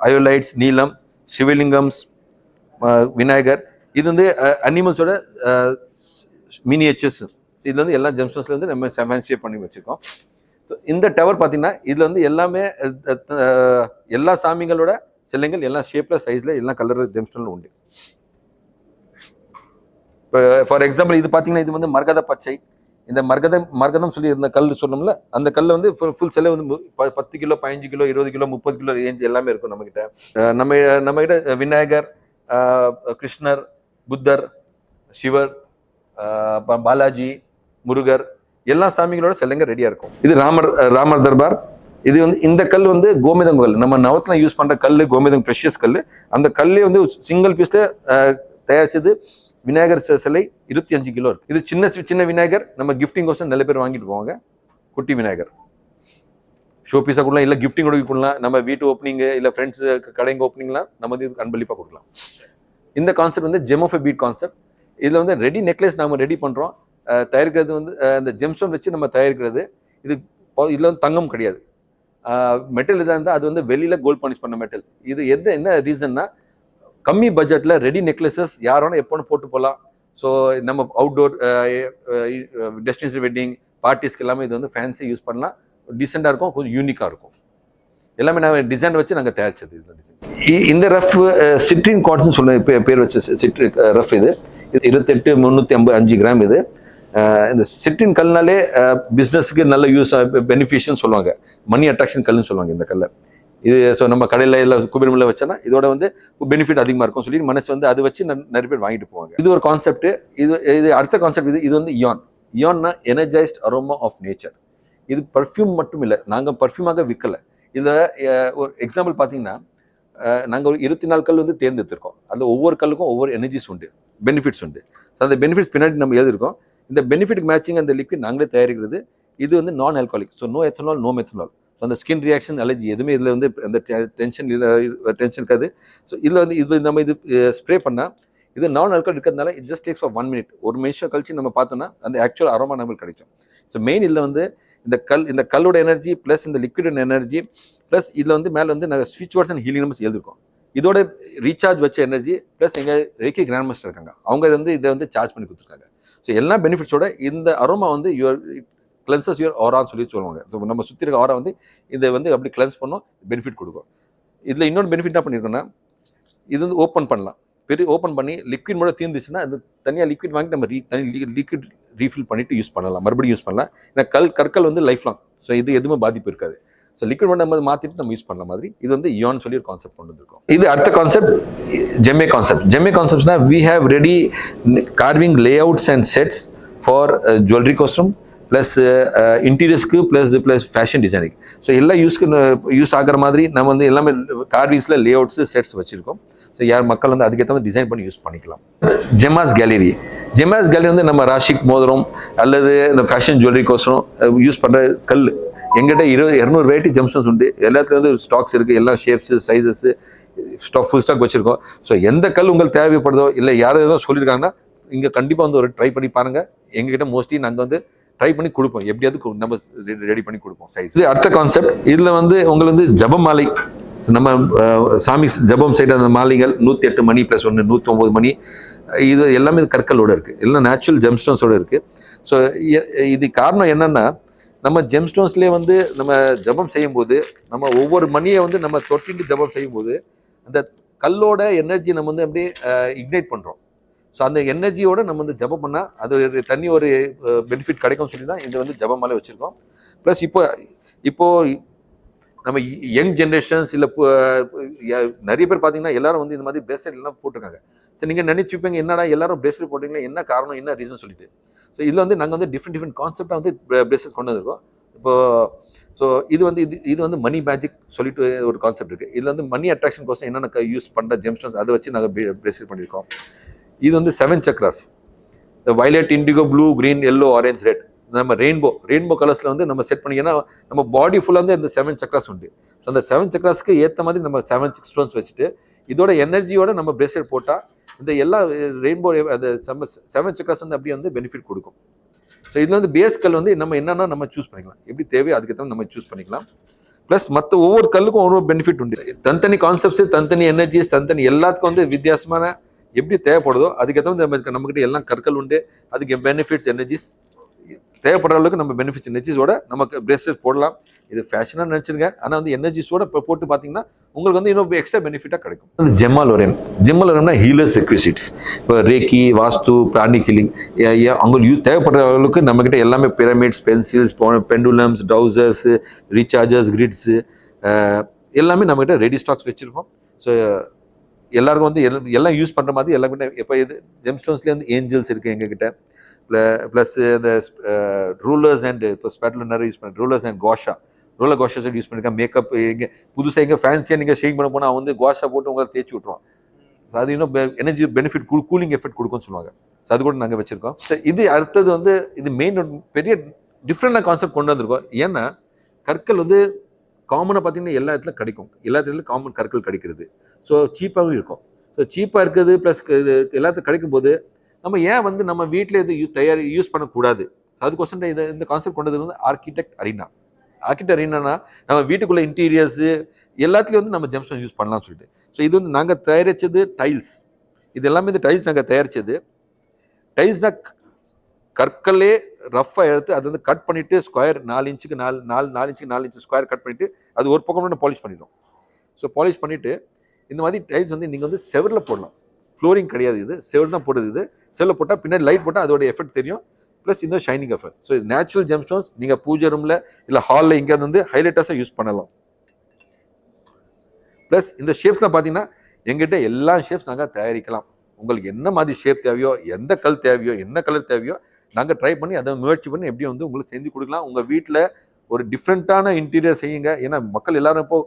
Speaker 1: அயோலைட்ஸ், நீலம், சிவலிங்கம்ஸ், விநாயகர். இது வந்து அனிமல்ஸோட மினியேச்சர்ஸ். இது வந்து எல்லா ஜெம்ஸ்டோன்ஸ்ல வந்து நம்ம ஃபேன்சியாக பண்ணி வச்சிருக்கோம். ஸோ இந்த டவர் பார்த்தீங்கன்னா இதுல வந்து எல்லாமே எல்லா சாமிகளோட சிலைகள் எல்லா ஷேப்ல, சைஸ்ல, எல்லா கலர் ஜெம்ஸ்டோன்ல உண்டு. இப்போ ஃபார் எக்ஸாம்பிள் இது பார்த்தீங்கன்னா இது வந்து மரகத பச்சை. இந்த மரகதம் சொல்லி இந்த கல் சொன்னோம்ல, அந்த கல்ல வந்து ஃபுல் சிலை வந்து 10 kilo, 15 kilo, 20 kilo, 30 kilo range எல்லாமே இருக்கும் நம்ம கிட்ட. நம்ம கிட்ட விநாயகர், கிருஷ்ணர், புத்தர், சிவர், பாலாஜி, முருகர், எல்லா சாமிகளோட சிலைங்க ரெடியா இருக்கும். இது ராமர் தர்பார். இது வந்து இந்த கல் வந்து கோமிதம் கல். நம்ம நவத்துல யூஸ் பண்ற கல் கோமிதம் ப்ரெஷியஸ் கல். அந்த கல்லே வந்து சிங்கிள் பீஸ்ல தயாரிச்சது விநாயகர் சிலை 25 கிலோ இருக்கு. இது சின்ன விநாயகர் நம்ம கிஃப்டிங் கோசம் நிறைய பேர் வாங்கிட்டு போவாங்க. குட்டி விநாயகர் ஷோ பீஸா கொடுக்கலாம், இல்லை கிஃப்டிங் கூட கொடுக்கலாம். நம்ம வீட்டு ஓப்பனிங் இல்லை ஃப்ரெண்ட்ஸ் கடைங்க ஓப்பனிங்லாம் நம்ம வந்து அன்பளிப்பா கொடுக்கலாம். இந்த கான்செப்ட் வந்து gem of a beat concept. இதுல வந்து ரெடி நெக்லஸ் நம்ம ரெடி பண்றோம். தயாரிக்கிறது வந்து இந்த ஜெம்ஸ்டோன் வச்சு நம்ம தயாரிக்கிறது. இதுல வந்து தங்கம் கிடையாது, மெட்டல் இதாக இருந்தால் அது வந்து வெளியில கோல்ட் பாலிஷ் பண்ண மெட்டல். இது என்ன ரீசன்னா, கம்மி பட்ஜெட்ல ரெடி நெக்லஸஸ் யாரோட எப்போன்னு போட்டு போகலாம். ஸோ நம்ம அவுட்டோர் டெஸ்டினேஷன் வெட்டிங் பார்ட்டிஸ்க்கு எல்லாமே இது வந்து ஃபேன்சி யூஸ் பண்ணலாம். டீசெண்டாக இருக்கும், கொஞ்சம் யூனிக்காக இருக்கும். எல்லாமே நாங்கள் டிசைன் வச்சு நாங்கள் தயாரிச்சது. இந்த ரஃப் சிட்ரின் கார்ட்ஸ்னு சொல்ல பேர் வச்சு சிட்ரின் ரஃப். இது 28,355 கிராம். இது இந்த சிட்ரின் கல்னாலே பிஸ்னஸ்க்கு நல்ல யூஸ், பெனிஃபிஷியல்னு சொல்லுவாங்க. மணி அட்ராக்ஷன் கல்னு சொல்லுவாங்க இந்த கல்லை. இது ஸோ நம்ம கடையில் இல்லை குபேரமில் வச்சோன்னா இதோட வந்து பெனிஃபிட் அதிகமாக இருக்கும் சொல்லி மனசு வந்து அதை வச்சு நிறைய பேர் வாங்கிட்டு போவாங்க. இது ஒரு கான்செப்ட். இது அடுத்த கான்செப்ட். இது வந்து இயான்னா எனர்ஜைஸ்ட் அரோமா ஆஃப் நேச்சர். இது பர்ஃப்யூம் மட்டும் இல்லை, நாங்கள் பர்ஃப்யூமாக விற்கலை. இதில் ஒரு எக்ஸாம்பிள் பார்த்தீங்கன்னா, நாங்கள் ஒரு 24 கல் வந்து தேர்ந்தெடுத்திருக்கோம். அதில் ஒவ்வொரு கல்லுக்கும் ஒவ்வொரு எனர்ஜிஸ் உண்டு, பெனிஃபிட்ஸ் உண்டு. அந்த பெனிஃபிட்ஸ் பின்னாடி நம்ம எழுதிருக்கோம். இந்த பெனிஃபிட் மேட்சிங் அந்த லிக்விட் நாங்களே தயாரிக்கிறது. இது வந்து non alcoholic. So no ethanol, no methanol. So அந்த ஸ்கின் ரியாக்ஷன், அலர்ஜி எதுவுமே இதில் வந்து அந்த டென்ஷன் இருக்காது. ஸோ இதில் வந்து இது நம்ம இது ஸ்ப்ரே பண்ணால் இது நான் ஆல்கஹால் இருக்கிறதுனால it just takes for 1 minute. ஒரு நிமிஷம் கழிச்சு நம்ம பார்த்தோம்னா அந்த ஆக்சுவல் அரோமா நம்மளுக்கு கிடைக்கும். ஸோ மெயின் இதில் வந்து இந்த கல்லோட எனர்ஜி ப்ளஸ் இந்த லிக்விட் எனர்ஜி ப்ளஸ் இதில் வந்து மேலே வந்து நாங்கள் ஸ்விட்ச் வேர்ட்ஸ் அண்ட் ஹீலிங் நம்பர்ஸ் எழுதிருக்கோம். இதோட ரீசார்ஜ் வச்ச எனர்ஜி ப்ளஸ் எங்கள் ரேக்கி கிராண்ட் மாஸ்டர் இருக்காங்க, அவங்க வந்து இதை வந்து சார்ஜ் பண்ணி கொடுத்துருக்காங்க. ஸோ எல்லா பெனிஃபிட்ஸோட இந்த அரோமா வந்து கிளென்சஸ் யுவர் ஆரான்னு சொல்லி சொல்லுவாங்க. ஸோ நம்ம சுற்றி இருக்க ஆரா வந்து இதை வந்து அப்படி கிளென்ஸ் பண்ணோம், பெனிஃபிட் கொடுக்கும். இதில் இன்னொரு பெனிஃபிட் என்ன பண்ணியிருக்கோன்னா, இது வந்து ஓப்பன் பண்ணலாம். ஓப்பன் பண்ணி லிக்விட் மட்டும் தீர்ந்துச்சுன்னா அது தனியாக லிக்விட் வாங்கி நம்ம லிக்விட் ரீஃபில் பண்ணிட்டு யூஸ் பண்ணலாம், மறுபடியும் யூஸ் பண்ணலாம். ஏன்னா கற்கள் வந்து லைஃப் லாங். ஸோ இது எதுவுமே பாதிப்பு இருக்காது. ஸோ லிக்விட் மட்டும் நம்ம மாற்றிட்டு நம்ம யூஸ் பண்ண மாதிரி இது வந்து இயான் சொல்லி ஒரு கான்செப்ட் கொண்டு வந்திருக்கோம். இது அடுத்த கான்செப்ட் ஜெம்மே கான்செப்ட். ஜெம்மே கான்செப்ட்ஸ்னா we have ready carving layouts and sets for jewellery costume plus இன்டீரியர்ஸ்க்கு ப்ளஸ் ஃபேஷன் டிசைனிங். ஸோ எல்லா யூஸ் ஆகிற மாதிரி நம்ம வந்து எல்லாமே கார்விங்ஸில் லேஅவுட்ஸ் செட்ஸ் வச்சுருக்கோம். ஸோ யார் மக்கள் வந்து அதுக்கேற்ற மாதிரி டிசைன் பண்ணி யூஸ் பண்ணிக்கலாம். ஜெமாஸ் கேலரி வந்து நம்ம ராஷிக் மோதிரம் அல்லது இந்த ஃபேஷன் ஜுவல்லரி கோசரம் யூஸ் பண்ணுற கல். எங்கிட்ட 200 வெரைட்டி ஜெம்ஸ்டோன்ஸ் உண்டு. எல்லாத்துலேயும் வந்து ஸ்டாக்ஸ் இருக்குது, எல்லா ஷேப்ஸு சைஸஸ் ஃபுல் ஸ்டாக் வச்சுருக்கோம். ஸோ எந்த கல் உங்களுக்கு தேவைப்படுதோ இல்லை யாரும் எதுவும் சொல்லியிருக்காங்கன்னா இங்கே கண்டிப்பாக வந்து ஒரு ட்ரை பண்ணி பாருங்கள். எங்ககிட்ட மோஸ்ட்லி நாங்கள் வந்து ட்ரை பண்ணி கொடுப்போம், எப்படியாவது நம்ம ரெடி பண்ணி கொடுப்போம் சைஸ். இது அடுத்த கான்செப்ட். இதில் வந்து உங்களுக்கு வந்து ஜப மாலை, நம்ம சாமி ஜபம் செய்கிற அந்த மாலைகள் 108 மணி ப்ளஸ் 1 109 மணி, இது எல்லாமே கற்களோடு இருக்குது, எல்லாம் நேச்சுரல் ஜெம்ஸ்டோன்ஸோடு இருக்குது. ஸோ இது காரணம் என்னென்னா, நம்ம ஜெம்ஸ்டோன்ஸ்லேயே வந்து நம்ம ஜபம் செய்யும்போது நம்ம ஒவ்வொரு மணியை வந்து நம்ம தொட்டிட்டு ஜபம் செய்யும்போது அந்த கல்லோட எனர்ஜி நம்ம வந்து அப்படியே இக்னைட் பண்ணுறோம். ஸோ அந்த எனர்ஜியோட நம்ம வந்து ஜபம் பண்ணால் அது தனி ஒரு பெனிஃபிட் கிடைக்கும் சொல்லி தான் இது வந்து ஜப மாலை வச்சுருக்கோம். ப்ளஸ் இப்போ நம்ம யங் ஜென்ரேஷன்ஸ் இல்லை நிறைய பேர் பார்த்தீங்கன்னா எல்லாரும் வந்து இந்த மாதிரி பிரேஸ்லெட் எல்லாம் போட்டிருக்காங்க. ஸோ நீங்கள் நினைச்சுப்பீங்க என்னடா எல்லாரும் பிரேஸ்லெட் போட்டிங்கன்னா என்ன காரணம், என்ன ரீசன் சொல்லிட்டு. ஸோ இதில் வந்து நாங்கள் வந்து டிஃப்ரெண்ட் கான்செப்டாக வந்து பிரேஸ்லெட் கொண்டு வந்திருக்கோம். ஸோ இது வந்து மணி மேஜிக் சொல்லிட்டு ஒரு கான்செப்ட் இருக்குது. இதில் வந்து மணி அட்ராக்ஷன் கோசம் என்னென்ன யூஸ் பண்ணுற ஜெம்ஸ்டோன்ஸ் அதை வச்சு நாங்கள் பிரேஸ்லெட் பண்ணியிருக்கோம். இது வந்து 7 சக்ராஸ். இந்த violet, indigo, blue, green, yellow, orange, red, நம்ம ரெயின்போ கலர்ஸ்ல வந்து நம்ம செட் பண்ணிங்கன்னா நம்ம பாடி ஃபுல்லா வந்து இந்த 7 சக்ராஸ் உண்டு. ஸோ அந்த 7 சக்ராஸ்க்கு ஏற்ற மாதிரி நம்ம 7 ஸ்டோன்ஸ் வச்சுட்டு இதோட எனர்ஜியோட நம்ம பிரேஸ்லெட் போட்டால் இந்த எல்லா ரெயின்போ அந்த 7 சக்ராஸ் வந்து அப்படியே வந்து பெனிஃபிட் கொடுக்கும். ஸோ இதில் வந்து பேஸ் கல் வந்து நம்ம என்னன்னா நம்ம சூஸ் பண்ணிக்கலாம், எப்படி தேவையோ அதுக்கேற்ற நம்ம சூஸ் பண்ணிக்கலாம். ப்ளஸ் மற்ற ஒவ்வொரு கல்லுக்கும் ஒவ்வொரு பெனிஃபிட் உண்டு. தனித்தனி கான்செப்ட்ஸ், தனித்தனி எனர்ஜிஸ், தனித்தனி எல்லாத்துக்கும் வந்து வித்தியாசமான எப்படி தேவைப்படுதோ அதுக்கேற்ற வந்து நம்மகிட்ட எல்லாம் கற்கள் உண்டு. அதுக்கு பெனிஃபிட்ஸ், எனர்ஜிஸ் தேவைப்படுற அளவுக்கு நம்ம பெனிஃபிட்ஸ், எனர்ஜிஸோட நமக்கு பிரேஸ்லெட் போடலாம். இது ஃபேஷனாக நினச்சிருங்க, ஆனால் வந்து எனர்ஜிஸோட போட்டு பார்த்தீங்கன்னா உங்களுக்கு வந்து இன்னும் எக்ஸ்ட்ரா பெனிஃபிட்டாக கிடைக்கும். ஜெம்மாலோரியம்னா ஹீலர்ஸ் ரெக்விசிட்ஸ். இப்போ ரேக்கி, வாஸ்து, பிராணிக் ஹீலிங் அவங்க தேவைப்படுற அளவுக்கு நம்மக்கிட்ட எல்லாமே பிரமிட்ஸ், பென்சில்ஸ், பெண்டுலம்ஸ், டவுசர்ஸ், ரீசார்ஜர்ஸ், கிரிட்ஸு எல்லாமே நம்மகிட்ட ரெடி ஸ்டாக்ஸ் வச்சுருக்கோம். ஸோ எல்லாருக்கும் வந்து எல்லாம் யூஸ் பண்ணுற மாதிரி எல்லாருக்கிட்ட இப்போ இது ஜெம்ஸ்டோன்ஸ்லேயே வந்து ஏஞ்சல்ஸ் இருக்குது எங்ககிட்ட. ப்ளஸ் இந்த ரூலர்ஸ் அண்ட் இப்போ ஸ்பேட்டில் நிறைய யூஸ் பண்ணுறேன். ரூலர்ஸ் அண்ட் ரோலர் கோஷா செட் யூஸ் பண்ணியிருக்கேன். மேக்கப் இங்கே புதுசாக எங்கே ஃபேன்சியாக நீங்கள் ஷேக் பண்ண போனால் வந்து கோஷா போட்டு உங்களை தேய்ச்சி விட்ருவான். அது இன்னும் எனர்ஜி பெனிஃபிட் கூலிங் எஃபெக்ட் கொடுக்கும்னு சொல்லுவாங்க. ஸோ அது கூட நாங்கள் வச்சுருக்கோம். ஸோ இது அடுத்தது வந்து இது மெயின் பெரிய டிஃப்ரெண்டான கான்செப்ட் கொண்டு வந்திருக்கோம். ஏன்னா கற்கள் வந்து காமனாக பார்த்தீங்கன்னா எல்லா இடத்துலையும் கிடைக்கும், எல்லா இடத்துலையும் காமன் கற்கள் கிடைக்கிறது. ஸோ சீப்பாகவும் இருக்கும். ஸோ சீப்பாக இருக்குது ப்ளஸ் எல்லாத்துக்கும் கிடைக்கும் போது நம்ம ஏன் வந்து நம்ம வீட்டில் இது யூஸ் பண்ணக்கூடாது? அதுக்கோசம் இந்த கான்செப்ட் கொண்டது வந்து ஆர்கிடெக்ட் அரினானா நம்ம வீட்டுக்குள்ள இன்டீரியர்ஸ் எல்லாத்துலேயும் வந்து நம்ம ஜெம்ஸ்டோன் யூஸ் பண்ணலாம்னு சொல்லிட்டு. ஸோ இது வந்து நாங்கள் தயாரித்தது டைல்ஸ். இது எல்லாமே இந்த டைல்ஸ் நாங்கள் தயாரித்தது. டைல்ஸ்னா கற்களே ரஃப்பாக எடுத்து அதை வந்து கட் பண்ணிவிட்டு ஸ்கொயர் 4 இன்ச்சுக்கு 4 இன்ச்சு ஸ்கொயர் கட் பண்ணிவிட்டு அது ஒரு பக்கம் பாலிஷ் பண்ணிடும். ஸோ பாலிஷ் பண்ணிவிட்டு இந்த மாதிரி டைல்ஸ் வந்து நீங்கள் வந்து செவரில் போடலாம். ஃப்ளோரிங் கிடையாது, இது செவர் தான் போடுறது. இது செவரில் போட்டால் பின்னாடி லைட் போட்டால் அதோட எஃபெக்ட் தெரியும். ப்ளஸ் இந்த ஷைனிங் எஃபெக்ட். ஸோ இது நேச்சுரல் ஜெம்ஸ்டோன்ஸ் நீங்கள் பூஜை ரூமில் இல்லை ஹாலில் இங்கே வந்து ஹைலைட்டர்ஸாக யூஸ் பண்ணலாம். ப்ளஸ் இந்த ஷேப்ஸ்லாம் பார்த்தீங்கன்னா எங்கிட்ட எல்லா ஷேப்ஸ் நாங்கள் தயாரிக்கலாம். உங்களுக்கு என்ன மாதிரி ஷேப் தேவையோ, எந்த கல் தேவையோ, என்ன கலர் தேவையோ நாங்கள் ட்ரை பண்ணி அதை முயற்சி பண்ணி எப்படி வந்து உங்களுக்கு செஞ்சு கொடுக்கலாம். உங்கள் வீட்டில் ஒரு டிஃப்ரெண்ட்டான இன்டீரியர் செய்யுங்க. ஏன்னா மக்கள் எல்லாரும் இப்போ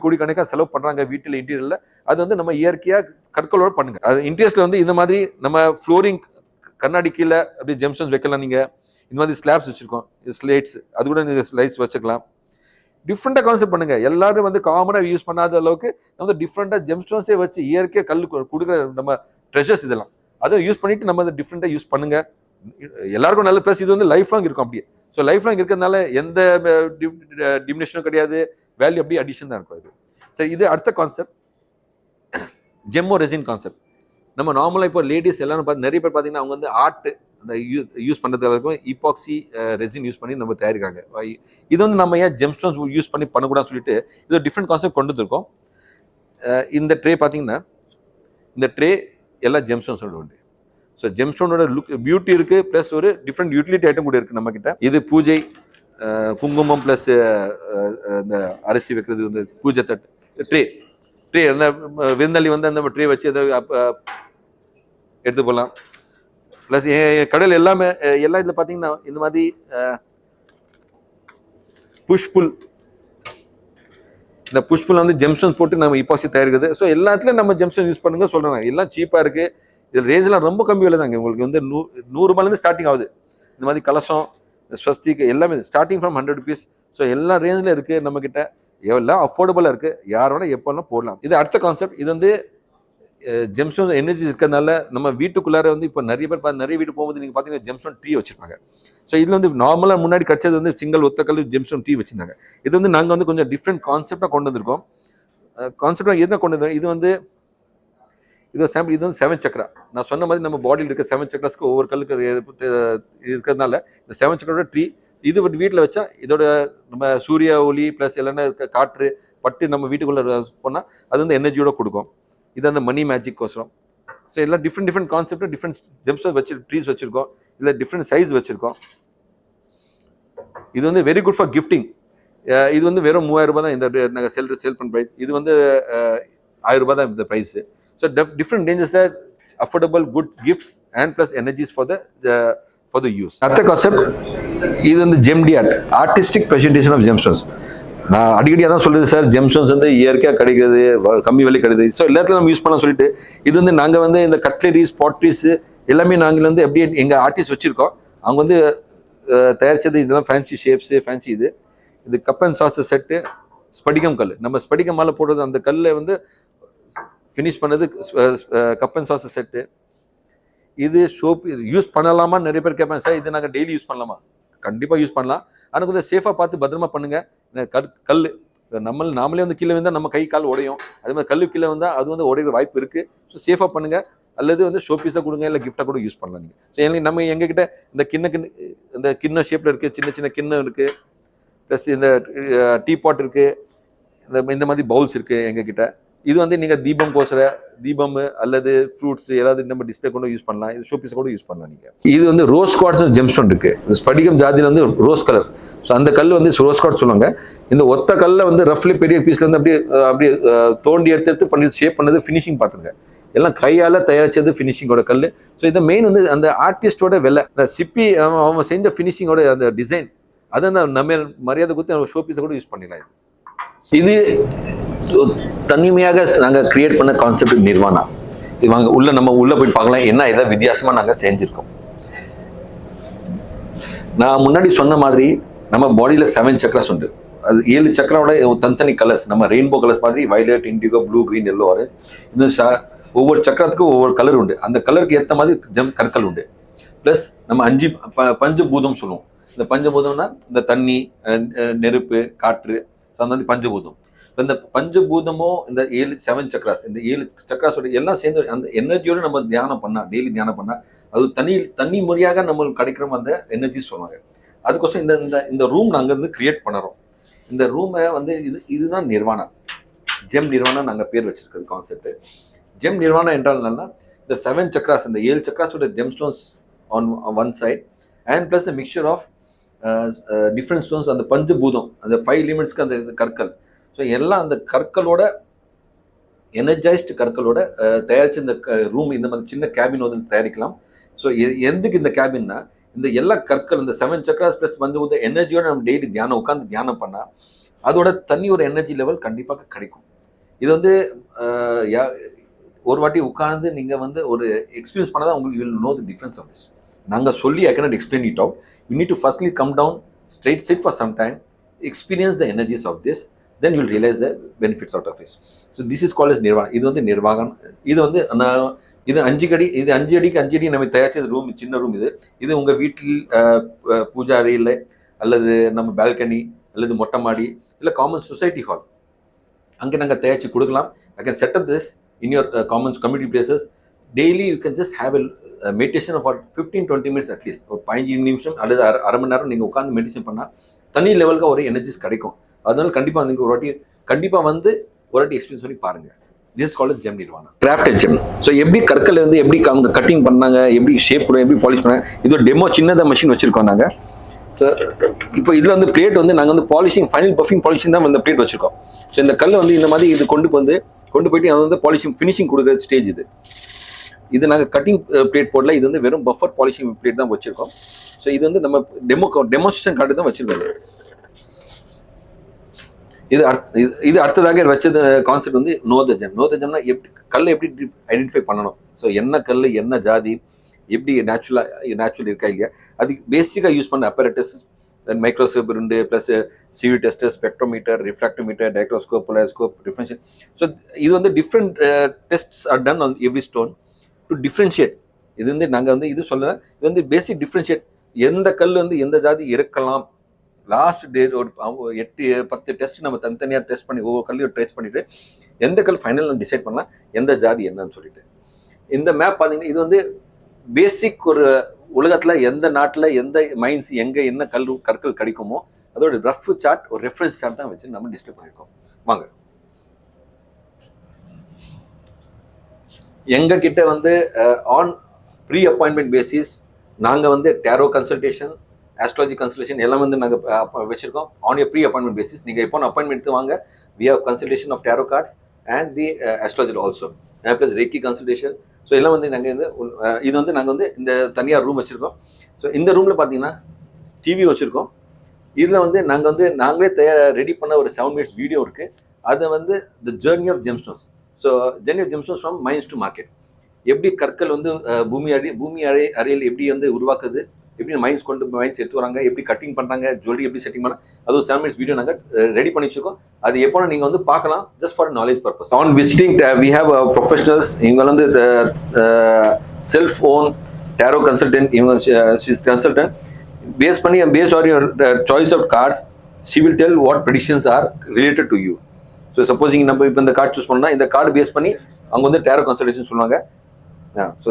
Speaker 1: கோடி கணக்காக செலவு பண்ணுறாங்க வீட்டில் இன்டீரியரில். அது வந்து நம்ம இயற்கையாக கற்களோடு பண்ணுங்க. அது இன்டீரியர்ஸில் வந்து இந்த மாதிரி நம்ம ஃப்ளோரிங் கண்ணாடி கீழே அப்படியே ஜெம்ஸ்டோன்ஸ் வைக்கலாம். நீங்கள் இந்த மாதிரி ஸ்லாப்ஸ் வச்சுருக்கோம், ஸ்லேட்ஸ், அது கூட நீங்கள் ஸ்லைட்ஸ் வச்சுக்கலாம். டிஃப்ரெண்டாக கான்செப்ட் பண்ணுங்க. எல்லாரும் வந்து காமனாக யூஸ் பண்ணாத அளவுக்கு நம்ம டிஃப்ரெண்டாக ஜெம்ஸ்டோன்ஸே வச்சு இயற்கையாக கல் கொடுக்குற நம்ம ட்ரெஷர்ஸ் இதெல்லாம் அதை யூஸ் பண்ணிட்டு நம்ம அதை டிஃப்ரெண்டாக யூஸ் பண்ணுங்க. எல்லாருக்கும் நல்ல. ப்ளஸ் இது வந்து லைஃப் லாங் இருக்கும் அப்படியே. ஸோ லைஃப் லாங் இருக்கிறதுனால எந்த டிமினிஷனும் கிடையாது, வேல்யூ அப்படியே அடிஷன் தான் இருக்கும். சரி, இது அடுத்த கான்செப்ட் ஜெம்மோ ரெசின் கான்செப்ட். நம்ம நார்மலாக இப்போ லேடிஸ் எல்லாரும் பார்த்து நிறைய பேர் பார்த்தீங்கன்னா அவங்க வந்து ஆர்ட் அந்த யூஸ் பண்ணுறதுல இருக்கும் ஈபாக்சி ரெசின் யூஸ் பண்ணி நம்ம தயாரிக்கிறாங்க. இது வந்து நம்ம ஏன் ஜெம்ஸ்டோன்ஸ் யூஸ் பண்ணி பண்ணக்கூடாதுன்னு சொல்லிட்டு இது டிஃப்ரெண்ட் கான்செப்ட் கொண்டு வந்துருக்கோம். இந்த ட்ரே பார்த்தீங்கன்னா இந்த ட்ரே எல்லா ஜெம்ஸ்டோன்ஸோட உண்டு. ஸோ ஜெம்ஸ்டோனோட லுக் பியூட்டி இருக்குது, ப்ளஸ் ஒரு டிஃப்ரெண்ட் யூட்டிலிட்டி ஐட்டம் கூட இருக்குது நம்மக்கிட்ட. இது பூஜை குங்குமம் ப்ளஸ் இந்த அரிசி வைக்கிறது இந்த பூஜை தட்டு ட்ரே அந்த விருந்தாளி வந்து அந்த ட்ரே வச்சு அதை எடுத்து போகலாம். ப்ளஸ் கடையில் எல்லாமே எல்லாம் இதில் பார்த்தீங்கன்னா இந்த மாதிரி புஷ்புல், இந்த புஷ்புல் வந்து ஜெம்ஸ்டோன்ஸ் போட்டு நம்ம இப்பாக்சி தயாரிக்கிறது. ஸோ எல்லாத்துலையும் நம்ம ஜெம்ஸ்டோன் யூஸ் பண்ணுங்க சொல்கிறேன். எல்லாம் சீப்பாக இருக்குது. இதில் ரேஞ்செலாம் ரொம்ப கம்மி விலை தாங்க. உங்களுக்கு வந்து 100 ரூபாயிலேருந்து ஸ்டார்டிங் ஆகுது. இந்த மாதிரி கலசம், ஸ்வஸ்திக்கு எல்லாமே ஸ்டார்டிங் ஃப்ரம் 100 rupees. ஸோ எல்லா ரேஞ்சில் இருக்குது நம்மக்கிட்ட. எல்லாம் அஃபோர்டபுளாக இருக்குது. யார் வேணால் எப்போலாம் போடலாம். இது அடுத்த கான்செப்ட். இது வந்து ஜெம்ஸ்டோன் எனர்ஜி இருக்கிறதுனால நம்ம வீட்டுக்குள்ளார வந்து இப்போ நிறைய பேர் நிறைய வீட்டு போகும்போது நீங்கள் பார்த்தீங்கன்னா ஜெம்ஸ்டோன் ட்ரீ வச்சுருப்பாங்க. ஸோ இதில் வந்து நார்மலாக முன்னாடி கிடச்சது வந்து சிங்கிள் ஒத்தக்கல் ஜெம்ஸ்டோன் ட்ரீ வச்சுருந்தாங்க. இது வந்து நாங்கள் வந்து கொஞ்சம் டிஃப்ரெண்ட் கான்செப்டாக கொண்டு வந்திருக்கோம். கான்செப்டாக என்ன கொண்டு வந்தோம், இது வந்து சாம்பிள். இது வந்து 7 சக்கரா. நான் சொன்ன மாதிரி நம்ம பாடியில் இருக்க 7 சக்கராஸ்க்கு ஒவ்வொரு கல்லுக்கு இருக்கிறதுனால இந்த 7 சக்கரோட ட்ரீ இது வீட்டில் வச்சா இதோட நம்ம சூரிய ஒளி ப்ளஸ் இல்லைன்னா காற்று பட்டு நம்ம வீட்டுக்குள்ளே போனால் அது வந்து எனர்ஜியோட கொடுக்கும். இது அந்த மணி மேஜிக் கோசரம். ஸோ எல்லாம் different concept different gemstone trees வச்சுருக்கோம். இல்லை டிஃப்ரெண்ட் சைஸ் வச்சுருக்கோம். இது வந்து வெரி குட் ஃபார் கிஃப்டிங். இது வந்து வெறும் 3000 ரூபாய் தான் இந்த நாங்கள் சேல் பண்ண ப்ரைஸ். இது வந்து 1000 ரூபாய் தான் இந்த price. So different ranges are affordable, good gifts and plus energies for the use. அடுத்த கான்செப்ட் இது வந்து ஜெம்டி ஆர்டிஸ்டிக் ப்ரெசன்டேஷன் ஆஃப் ஜெம்ஸ்டோன்ஸ். நான் அடிக்கடி அதான் சொல்லுது சார், ஜெம்ஸ்டோன்ஸ் வந்து இயற்கையாக கிடைக்கிறது, கம்மி விலை கிடைக்குது. ஸோ எல்லாத்துலையும் நம்ம யூஸ் பண்ண சொல்லிட்டு இது வந்து நாங்கள் வந்து இந்த கட்லரிஸ், பாட்ரிஸ் எல்லாமே நாங்கள் வந்து அப்படியே எங்கள் ஆர்டிஸ்ட் வச்சுருக்கோம். அவங்க வந்து தயாரித்தது இதெல்லாம் ஃபேன்சி ஷேப்ஸு, ஃபேன்சி இது கப் அண்ட் சாஸ் செட்டு, ஸ்படிகம் கல். நம்ம ஸ்படிகம் மேலே போடுறது அந்த கல்லை வந்து ஃபினிஷ் பண்ணது கப் அண்ட் சாஸ் செட்டு. இது சோப் யூஸ் பண்ணலாமா நிறைய பேர் கேட்பாங்க, சார் இது நாங்கள் டெய்லி யூஸ் பண்ணலாமா? கண்டிப்பாக யூஸ் பண்ணலாம். ஆனால் கொஞ்சம் சேஃபாக பார்த்து பத்திரமா பண்ணுங்க. கல் நாமளே வந்து கீழே வந்தால் நம்ம கை கால் உடையும். அதே மாதிரி கல் கீழே வந்தால் அது வந்து உடையிற வாய்ப்பு இருக்குது. ஸோ சேஃபாக பண்ணுங்க. அல்லது வந்து ஷோ பீஸாக கொடுங்க, இல்லை கிஃப்டாக கூட யூஸ் பண்ணலாம் நீங்கள். ஸோ நம்ம எங்ககிட்ட இந்த கிண்ண ஷேப்பில் இருக்குது, சின்ன சின்ன கிண்ணம் இருக்குது, ப்ளஸ் இந்த டீ பாட் இருக்குது, இந்த மாதிரி பவுல்ஸ் இருக்குது எங்ககிட்ட. இது வந்து நீங்கள் தீபம் கோசர தீபம் அல்லது ஃப்ரூட்ஸ் ஏதாவது நம்ம டிஸ்பிளே கூட யூஸ் பண்ணலாம். இது ஷோ பீஸ் கூட யூஸ் பண்ணலாம் நீங்கள். இது வந்து ரோஸ் குவார்ட்ஸ் ஜெம்ஸ்டோன் இருக்கு. ஸ்படிகம் ஜாதியில் வந்து ரோஸ் கலர். ஸோ அந்த கல் வந்து ரோஸ் குவார்ட்ஸ் சொல்லுவாங்க. இந்த ஒத்த கல்ல வந்து ரஃப்லி பெரிய பீஸ்ல இருந்து அப்படியே தோண்டி எடுத்து பண்ணி ஷேப் பண்ணது ஃபினிஷிங் பார்த்துருங்க. எல்லாம் கையால் தயாரிச்சது ஃபினிஷிங்கோட கல். ஸோ இதை மெயின் வந்து அந்த ஆர்டிஸ்டோட வெலை, இந்த சிப்பி அவங்க செஞ்ச ஃபினிஷிங்கோட அந்த டிசைன், அதை நம்ம மரியாதை கொடுத்து நம்ம ஷோ பீஸை கூட யூஸ் பண்ணிடலாம். இது தனிமையாக நாங்கள் கிரியேட் பண்ண கான்செப்ட் நிர்வாணா. இவங்க நம்ம உள்ள போய் பார்க்கலாம் என்ன ஏதாவது வித்தியாசமா நாங்கள் செஞ்சிருக்கோம். நான் முன்னாடி சொன்ன மாதிரி நம்ம பாடியில 7 சக்கராஸ் உண்டு. அது 7 சக்கராவோட தனித்தனி கலர்ஸ், நம்ம ரெயின்போ கலர்ஸ் மாதிரி violet, indigo, blue, green, yellow ஆறு. இது ஒவ்வொரு சக்கரத்துக்கும் ஒவ்வொரு கலர் உண்டு. அந்த கலருக்கு ஏற்ற மாதிரி கற்கள் உண்டு. பிளஸ் நம்ம 5 பஞ்சபூதம் சொல்லுவோம். இந்த பஞ்சபூதம்னா இந்த தண்ணி, நெருப்பு, காற்று, அந்த மாதிரி பஞ்சபூதம். இந்த பஞ்சபூதமோ இந்த 7 சக்கராஸ், இந்த 7 சக்கராஸோட எல்லாம் சேர்ந்து அந்த எனர்ஜியோட நம்ம தியானம் பண்ணா, டெய்லி தியானம் பண்ணா அது தனி முறையாக நம்மளுக்கு கிடைக்கிற அந்த எனர்ஜி சொல்லுவாங்க. அதுக்கோசம் இந்த ரூம் நாங்கள் வந்து கிரியேட் பண்ணுறோம். இந்த ரூமை வந்து இதுதான் நிர்வாணா, ஜெம் நிர்வாணா நாங்கள் பேர் வச்சிருக்கிறது கான்செப்ட். ஜெம் நிர்வாணா என்றால் என்னன்னா, இந்த 7 சக்கராஸ், இந்த 7 சக்கராஸோட gem stones on one side and plus the mixture of different stones, அந்த பஞ்சபூதம், அந்த 5 எலிமெண்ட்ஸ்க்கு அந்த கற்கள். ஸோ எல்லாம் அந்த கற்களோட எனர்ஜைஸ்டு கற்களோட தயாரிச்சு இந்த ரூம் இந்த மாதிரி சின்ன கேபின் வந்து தயாரிக்கலாம். ஸோ எதுக்கு இந்த கேபின்னா, இந்த எல்லா கற்கள் இந்த 7 சக்கராஸ் பிளஸ் பஞ்சபூத எனர்ஜியோட நம்ம டெய்லி உட்காந்து தியானம் பண்ணா அதோட தனி ஒரு எனர்ஜி லெவல் கண்டிப்பாக கிடைக்கும். இது வந்து ஒரு வாட்டி உட்கார்ந்து நீங்கள் வந்து ஒரு எக்ஸ்பீரியன்ஸ் பண்ணாதான் உங்களுக்கு will know the difference of this. நாங்கள் சொல்லி I cannot explain it out. You need to firstly come down, straight sit for some time, experience the energies of this, then you will realize the benefits out of it. So this is called as nirvana. இது வந்து நிர்வாகம். இது வந்து இது 5 அடிக்கு 5 அடி நம்ம தயாரிச்ச ரூம், சின்ன ரூம். இது உங்க வீட்டில் பூஜா அறையில் அல்லது நம்ம பால்கனி அல்லது மொட்டை மாடி இல்லை காமன் சொசைட்டி ஹால், அங்கே நாங்கள் தயாரிச்சு கொடுக்கலாம். I can set up this in your common community places. Daily you can just have a meditation of 15-20 minutes at least. ஒரு 15 நிமிஷம் அல்லது அரை மணி நேரம் நீங்கள் உட்காந்து மெடிடேஷன் பண்ணால் தனி லெவலுக்கு ஒரு எனர்ஜிஸ் கிடைக்கும். அதனால கண்டிப்பாக நீங்கள் ஒரு வாட்டி எக்ஸ்பீரியன்ஸ் பண்ணி பாருங்க. This is called GeM nirvana, crafted GeM. So எப்படி கற்களை வந்து எப்படி அவங்க கட்டிங் பண்ணாங்க, எப்படி ஷேப் எப்படி பாலிஷ் பண்ணாங்க, இது ஒரு டெமோ சின்னதாக மிஷின் வச்சிருக்கோம் நாங்கள். ஸோ இப்போ இதில் வந்து பிளேட் வந்து நாங்கள் வந்து பாலிஷிங், ஃபைனல் பஃபிங் பாலிஷிங் தான் இந்த பிளேட் வச்சிருக்கோம். ஸோ இந்த கல் வந்து இந்த மாதிரி இது கொண்டு போயிட்டு அது வந்து பாலிஷிங் ஃபினிஷிங் கொடுக்குற ஸ்டேஜ் இது நாங்கள் கட்டிங் பிளேட் போடல. இது வந்து வெறும் பஃபர் பாலிஷிங் பிளேட் தான் வச்சிருக்கோம். ஸோ இது வந்து நம்ம டெமோன்ஸ்ட்ரேஷன் கார்டு தான் வச்சிருக்கோம். இது அடுத்ததாக வச்சது கான்செப்ட் வந்து நோ த ஜெம்னா கல்லை எப்படி ஐடென்டிஃபை பண்ணணும். ஸோ என்ன கல், என்ன ஜாதி, எப்படி நேச்சுரல் இருக்கா இல்லையா, அது பேசிக்காக யூஸ் பண்ண அப்பரேட்டஸ், மைக்ரோஸ்கோப் உண்டு, plus CV tester, spectrometer, refractometer, dichroscope, polariscope, differentiate. So இது வந்து different tests are done on every stone to differentiate. இது வந்து நாங்கள் வந்து இது சொல்லலை, இது வந்து பேசிக் டிஃப்ரென்ஷியேட். எந்த கல் வந்து எந்த ஜாதி இருக்கலாம். லாஸ்ட் டே ஒரு 8-10 டெஸ்ட் நம்ம தனித்தனியாக டெஸ்ட் பண்ணி ஒவ்வொரு கல்லையும் டெஸ்ட் பண்ணிட்டு எந்த கல் ஃபைனல் டிசைட் பண்ணலாம் எந்த ஜாதி என்னன்னு சொல்லிட்டு. இந்த மேப் பார்த்தீங்கன்னா இது வந்து பேசிக் ஒரு உலகத்தில் எந்த நாட்டில் எந்த மைன்ஸ் எங்கே என்ன கற்கள் கிடைக்குமோ அதோட ரஃப் சார்ட், ஒரு ரெஃபரன்ஸ் சார்ட் தான் வச்சு நம்ம டிஸ்பிளே பண்ணியிருக்கோம். வாங்க, எங்க கிட்ட வந்து ஆன் ப்ரீ அப்பாயின்மெண்ட் பேசிஸ் நாங்கள் வந்து டேரோ கன்சல்டேஷன், ஆஸ்ட்ராலஜி கன்சல்டேஷன் எல்லாம் வந்து நாங்கள் வச்சிருக்கோம் ஆன் ப்ரீ அப்பாயின்மெண்ட் பேசிஸ். நீங்கள் எப்போ அப்பாயின்மெண்ட் வாங்க, we have consultation of tarot cards and the astrology also, plus reiki consultation. So எல்லாம் வந்து நாங்கள் இது வந்து நாங்கள் வந்து இந்த தனியார் ரூம் வச்சுருக்கோம். ஸோ இந்த ரூமில் பார்த்தீங்கன்னா டிவி வச்சுருக்கோம். இதில் வந்து நாங்களே ரெடி பண்ண ஒரு 7 minutes வீடியோ இருக்குது. அதை வந்து the journey of gemstones. So journey of gemstones from mines to market. எப்படி கற்கள் வந்து அறையில் எப்படி வந்து உருவாக்குது, எப்படி மைண்ட்ஸ் எடுத்து வராங்க, எப்படி கட்டிங் பண்றாங்க, ஜுவல்லரி எப்படி செட்டிங் பண்ண, அது ஒரு 7 minutes வீடியோ நாங்கள் ரெடி பண்ணி வச்சிருக்கோம். அது எப்போ நீங்க வந்து பார்க்கலாம், just for knowledge purpose. On visiting we have professionals. இவங்க வந்து செல்ஃப் ஓன் டேரோ கன்சல்டன்ட். இவங்க consultant based on your choice of cards, she will tell what predictions are related to you. So supposing நம்ம இப்போ இந்த கார்டு சூஸ் பண்ணா, இந்த கார்டு பேஸ் பண்ணி அவங்க வந்து டேரோ கன்சல்டேஷன் சொல்லுவாங்க. ஸோ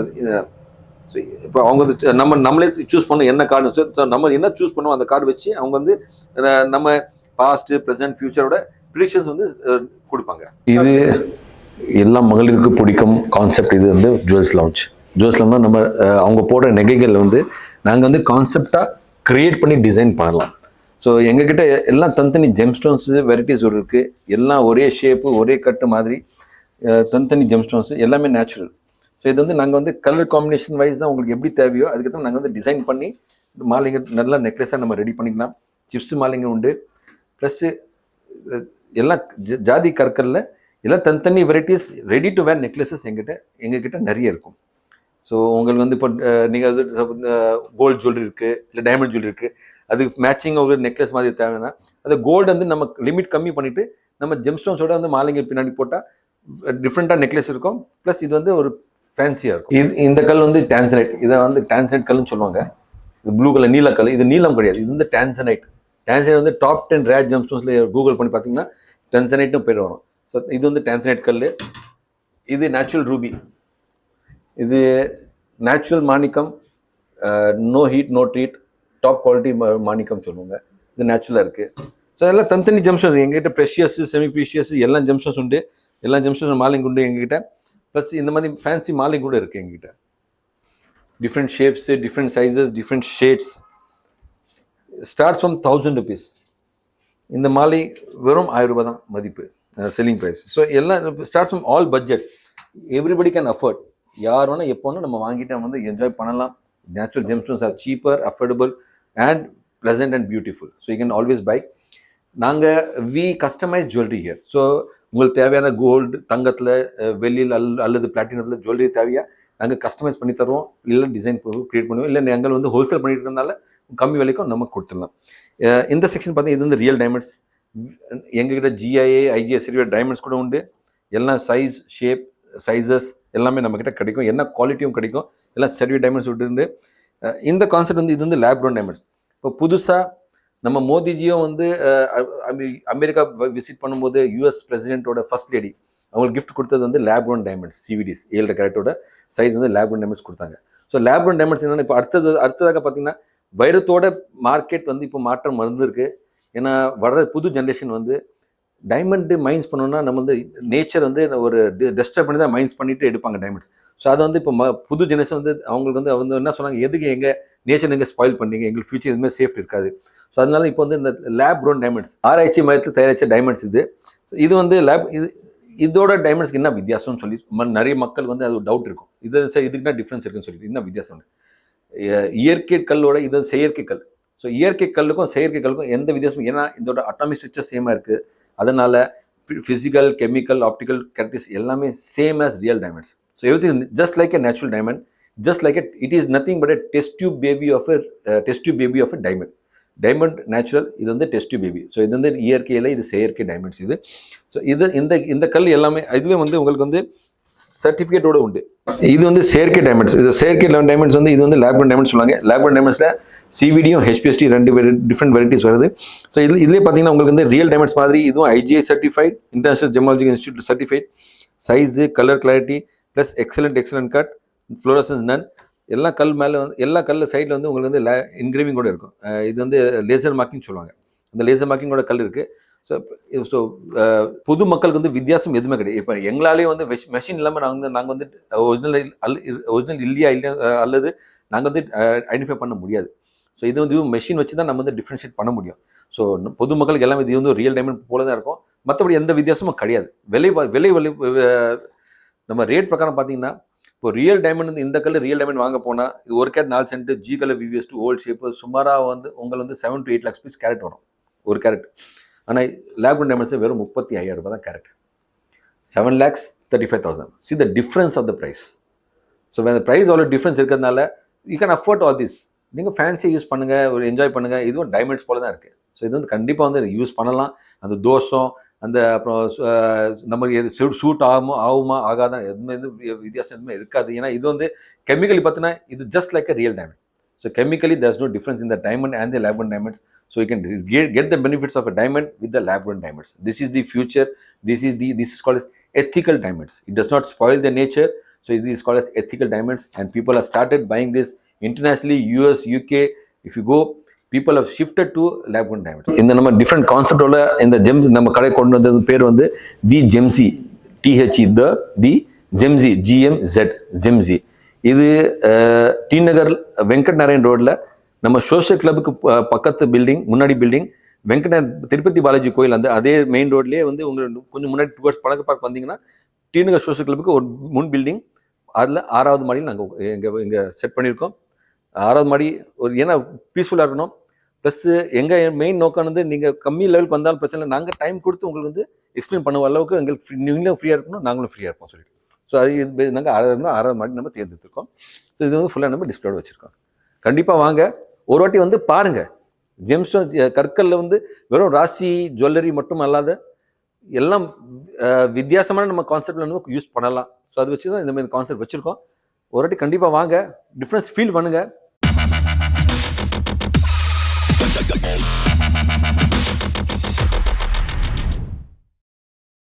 Speaker 1: இப்போ அவங்க வந்து நம்மளே சூஸ் பண்ணோம் என்ன கார்டு. ஸோ நம்ம என்ன சூஸ் பண்ணுவோம் அந்த கார்டு வச்சு அவங்க வந்து நம்ம பாஸ்ட் ப்ரெசென்ட் ஃபியூச்சரோட ப்ரிடிக்ஷன்ஸ் வந்து கொடுப்பாங்க. இது எல்லா மகளிருக்கு பிடிக்கும் கான்செப்ட். இது வந்து ஜுவல்ஸ் லான்ச். நம்ம அவங்க போடுற நகைகள் வந்து நாங்கள் வந்து கான்செப்டாக கிரியேட் பண்ணி டிசைன் பண்ணலாம். ஸோ எங்ககிட்ட எல்லாம் தனித்தனி ஜெம்ஸ்டோன்ஸ் வெரைட்டிஸ் இருக்குது. எல்லாம் ஒரே ஷேப்பு ஒரே கட்டு மாதிரி தனித்தனி ஜெம்ஸ்டோன்ஸ் எல்லாமே நேச்சுரல். ஸோ இது வந்து நாங்கள் வந்து கலர் காம்பினேஷன் வைஸ் தான் உங்களுக்கு எப்படி தேவையோ அதுக்கப்புறம் நாங்கள் வந்து டிசைன் பண்ணி மாலைங்க நல்ல நெக்லஸாக நம்ம ரெடி பண்ணிக்கலாம். சிப்ஸ் மாலைங்க உண்டு. ப்ளஸ்ஸு எல்லாம் ஜாதி கற்களில் எல்லாம் தனித்தனி varieties ready to wear necklaces எங்ககிட்ட நிறைய இருக்கும். ஸோ உங்களுக்கு வந்து இப்போ நீங்கள் வந்து கோல்டு ஜுவல்லரி இருக்குது, இல்லை டைமண்ட் ஜுவல்லரி இருக்குது, அதுக்கு மேட்சிங் ஒரு நெக்லஸ் மாதிரி தேவைன்னா அது கோல்டு வந்து நம்ம லிமிட் கம்மி பண்ணிவிட்டு நம்ம ஜெம்ஸ்டோன்ஸோட வந்து மாலைங்க பின்னாடி போட்டால் டிஃப்ரெண்ட்டாக நெக்லஸ் இருக்கும். ப்ளஸ் இது வந்து ஒரு ஃபேன்சியாக இருக்கும். இந்த கல் வந்து டான்சனைட். இதை வந்து டான்சனைட் கல்னு சொல்லுவாங்க. இது ப்ளூ கலர் நீல கல். இது நீலம் கிடையாது, இது வந்து டான்சனைட். டான்சனைட் வந்து டாப் 10 ரேர் ஜெம்ஸ்டோன்ஸில் கூகுள் பண்ணி பார்த்தீங்கன்னா டான்சனைட்னு பேர் வரும். ஸோ இது வந்து டான்சனைட் கல். இது நேச்சுரல் ரூபி. இது நேச்சுரல் மாணிக்கம், no heat no treat, top quality மாணிக்கம் சொல்லுவாங்க. இது நேச்சுரலாக இருக்குது. ஸோ அதெல்லாம் தனித்தனி ஜெம்ஸ்டோன்ஸ் எங்ககிட்ட ப்ரெஷியஸ், செமி ப்ரீஷியஸ் எல்லா ஜெம்ஸ்டோன்ஸ் உண்டு. எல்லா ஜெம்ஸ்டோன்ஸ் மாலிங் உண்டு எங்ககிட்ட. ப்ளஸ் இந்த மாதிரி ஃபேன்சி மாலிங் கூட இருக்குது எங்ககிட்ட. Different shapes, different sizes, different shades. Starts from 1000 rupees. இந்த மாலை வெறும் 1000 ரூபாய் தான் மதிப்பு, செல்லிங் ப்ரைஸ். ஸோ எல்லாம் starts from all budgets. Everybody can afford. யார் வேணால் எப்போ வேணால் நம்ம வாங்கிட்டு வந்து என்ஜாய் பண்ணலாம். Natural gemstones are cheaper, affordable and pleasant and beautiful. So you can always buy. நாங்கள் we customise jewellery here. So உங்களுக்கு தேவையான கோல்டு, தங்கத்தில், வெள்ளியில் அல்லது பிளாட்டினத்தில் ஜுவல்லரி தேவையா நாங்கள் கஸ்டமைஸ் பண்ணி தருவோம். இல்லை டிசைன் க்ரியேட் பண்ணுவோம். இல்லை நாங்கள் வந்து ஹோல்சேல் பண்ணிட்டு இருக்கிறதுனால கம்மி விலைக்கும் நம்ம கொடுத்துடலாம். இந்த செக்ஷன் பார்த்தீங்கன்னா இது வந்து ரியல் டைமண்ட்ஸ். எங்ககிட்ட GIA, IGI சர்டிஃபைட் டைமண்ட்ஸ் கூட உண்டு. எல்லாம் சைஸ், ஷேப், சைஸஸ் எல்லாமே நம்மக்கிட்ட கிடைக்கும். என்ன குவாலிட்டியும் கிடைக்கும். எல்லாம் சர்டிஃபைட் டைமண்ட்ஸ் விட்டு. இந்த கான்செப்ட் வந்து இது வந்து லேப் க்ரௌண்ட் டைமண்ட்ஸ். இப்போ புதுசாக நம்ம மோடிஜியும் வந்து அமெரிக்கா விசிட் பண்ணும்போது US பிரசிடென்ட்டோட ஃபர்ஸ்ட் லேடி அவங்களுக்கு கிஃப்ட் கொடுத்தது வந்து லேப் க்ரௌண்ட் டைமண்ட்ஸ். CVDs 7 கேரட்டோட சைஸ் வந்து லேப் க்ரௌண்ட் டைமண்ட்ஸ் கொடுத்தாங்க. ஸோ லேப் க்ரௌண்ட் டைமண்ட்ஸ் என்னென்னா இப்போ அடுத்ததாக பார்த்தீங்கன்னா வைரத்தோட மார்க்கெட் வந்து இப்போ மாற்றம் வந்திருக்கு. ஏன்னா வர்ற புது ஜென்ரேஷன் வந்து டைமண்டு மைன்ஸ் பண்ணோம்னா நம்ம வந்து நேச்சர் வந்து ஒரு டெஸ்ட்ராய் பண்ணி தான் மைன்ஸ் பண்ணிட்டு எடுப்பாங்க டைமண்ட்ஸ். ஸோ அது வந்து இப்போ புது ஜெனரேஷன் வந்து அவங்களுக்கு வந்து அவங்க என்ன சொன்னாங்க, எதுக்கு எங்கள் நேச்சர் எங்கே ஸ்பாயில் பண்ணீங்க, எங்களுக்கு ஃபியூச்சர் எதுவுமே சேஃப்டி இருக்காது. ஸோ அதனால இப்போ வந்து இந்த லேப் க்ரோன் டைமண்ட்ஸ் ஆராய்ச்சி மையத்தில் தயாரித்த டைமண்ட்ஸ் இது. ஸோ இது வந்து இதோட டைமண்ட்ஸ்க்கு என்ன வித்தியாசம்னு சொல்லி நிறைய மக்கள் வந்து அது டவுட் இருக்கும். இதுக்கு என்ன டிஃப்ரென்ஸ் இருக்குன்னு சொல்லிட்டு என்ன வித்தியாசம். இயற்கை கல்லோட இது செயற்கை கல். ஸோ இயற்கை கல்லுக்கும் செயற்கை கல்லுக்கும் எந்த வித்தியாசமும், ஏன்னா இதோட அட்டாமிக் ஸ்ட்ரக்சர் சேமாக இருக்குது. அதனால ஃபிசிக்கல், கெமிக்கல், ஆப்டிக்கல் கேரக்டரிஸ்டிக்ஸ் எல்லாமே same as real diamonds. So everything just like a natural diamond, just like it is nothing but test tube baby of a diamond. Diamond natural, இது வந்து டெஸ்ட் டியூப் பேபி. ஸோ இது வந்து இயற்கையில், இது செயற்கை டைமண்ட்ஸ் இது. ஸோ இது இந்த கல் எல்லாமே இதுலேயும் வந்து உங்களுக்கு வந்து சர்டிஃபிகேட்டோட உண்டு. இது வந்து செயற்கை டைமண்ட்ஸ். இது செயற்கை டைமண்ட்ஸ் வந்து இது வந்து லேப் க்ரௌண்ட் டைமண்ட்ஸ் சொல்லுவாங்க. லேப் க்ரௌண்ட் டைமண்ட்ஸில் CVDயும் HPST 2 டிஃப்ரெண்ட் வெரைட்டிஸ் வருது. ஸோ இதுலேயே பார்த்தீங்கன்னா உங்களுக்கு வந்து ரியல் டைமண்ட்ஸ் மாதிரி இதுவும் IGI certified, international gemological institute certified. Size, colour clarity plus excellent cut, fluorescence none. எல்லா கல் மேலே வந்து எல்லா கல் சைடில் வந்து உங்களுக்கு வந்து என்கிரேவிங் கூட இருக்கும். இது வந்து லேசர் மார்க்கிங் சொல்லுவாங்க. அந்த லேசர் மார்க்கிங்கோட கல் இருக்குது. ஸோ பொது மக்களுக்கு வந்து வித்தியாசம் எதுவுமே கிடையாது. இப்போ எங்களாலேயும் வந்து மெஷின் இல்லாமல் நாங்கள் வந்து ஒரிஜினல் இல்லையா அல்லது நாங்கள் வந்து ஐடென்டிஃபை பண்ண முடியாது. ஸோ இது வந்து மெஷின் வச்சு தான் நம்ம வந்து டிஃப்ரென்ஷியேட் பண்ண முடியும். ஸோ பொதுமக்களுக்கு எல்லாமே இது வந்து ரியல் டைமண்ட் போல தான் இருக்கும். மற்றபடி எந்த வித்தியாசமும் கிடையாது. விலை நம்ம ரேட் பிரகாரம் பார்த்தீங்கன்னா இப்போ ரியல் டைமண்ட் வந்து இந்த கல் ரியல் டைமண்ட் வாங்க போனால் இது 1 carat 4 cent G colour VVS2 old shape சுமாராக வந்து உங்களுக்கு வந்து 7 to 8 lakhs பீஸ் கேரட் வரும் 1 கேரட். ஆனால் லேப் க்ரௌண்ட் டைமண்ட்ஸ் வெறும் 35,000 ரூபாய் தான் carrot. 7,35,000. See the difference of the price. So அந்த ப்ரைஸ் அவ்வளோ டிஃப்ரென்ஸ் இருக்கிறதுனால you can afford all this. நீங்கள் ஃபேன்சி யூஸ் பண்ணுங்கள், ஒரு என்ஜாய் பண்ணுங்கள். இதுவும் டைமண்ட்ஸ் போல தான் இருக்குது. ஸோ இது வந்து கண்டிப்பாக வந்து யூஸ் பண்ணலாம். அந்த தோஷம் அந்த அப்புறம் நமக்கு எது சூட் ஆகுமா ஆகாதான் எதுவுமே வித்தியாசம் எதுவுமே இருக்காது. ஏன்னா இது வந்து கெமிக்கலி பார்த்தீங்கன்னா இது just like a real diamond. So chemically there's no difference in the diamond and the lab grown diamonds. So you can get the benefits of a diamond with the lab grown diamonds. This is the future. This is called as ethical diamonds. It does not spoil the nature. So it is called as ethical diamonds, and people have started buying this internationally. US, UK, if you go, people have shifted to lab grown diamonds. இந்த நம்ம டிஃப்ரெண்ட் கான்செப்டோட இந்த ஜெம் நம்ம கடை கொண்டு வந்தது பேர் வந்து தி ஜெம்சி, THE தி ஜெம்சி, GMZ ஜெம்சி. இது டி நகர் வெங்கட் நாராயண் ரோட்ல நம்ம சோஷியல் கிளப்புக்கு பக்கத்து பில்டிங், முன்னாடி பில்டிங், வெங்கட திருப்பதி பாலாஜி கோயில் அந்த அதே மெயின் ரோட்லேயே வந்து உங்களுக்கு கொஞ்சம் முன்னாடி டுவர்ட்ஸ் பழக்க பார்க் வந்தீங்கன்னா டி நகர் சோஷியல் கிளப்புக்கு ஒரு முன் பில்டிங், அதில் 6வது மாடியில் நாங்கள் இங்கே செட் பண்ணியிருக்கோம். 6வது மாடி ஒரு ஏன்னா பீஸ்ஃபுல்லாக இருக்கணும். ப்ளஸ் எங்கள் மெயின் நோக்கம் வந்து நீங்கள் கம்மி லெவலுக்கு வந்தாலும் பிரச்சனை இல்லை, நாங்கள் டைம் கொடுத்து உங்களுக்கு வந்து எக்ஸ்பிளைன் பண்ணுற அளவுக்கு எங்களுக்கு நீங்களும் ஃப்ரீயாக இருக்கணும், நாங்களும் ஃப்ரீயாக இருப்போம் சொல்லிட்டு. ஸோ அது இது நாங்கள் 6வது மாடி நம்ம தேர்ந்தெடுத்துருக்கோம். ஸோ இது வந்து ஃபுல்லாக நம்ம டிஸ்பிளேட வச்சுருக்கோம். கண்டிப்பாக வாங்க, ஒரு வாட்டி வந்து பாருங்க. ஜெம்ஸ்டோன் கற்கல்ல வந்து வெறும் ராசி ஜுவல்லரி மட்டும் அல்லாத எல்லாம் வித்தியாசமான நம்ம கான்செப்ட்ல வந்து யூஸ் பண்ணலாம். ஸோ அதை வச்சு தான் இந்த மாதிரி கான்செப்ட் வச்சிருக்கோம். ஒரு வாட்டி கண்டிப்பாக வாங்க, டிஃப்ரென்ஸ் ஃபீல் பண்ணுங்க.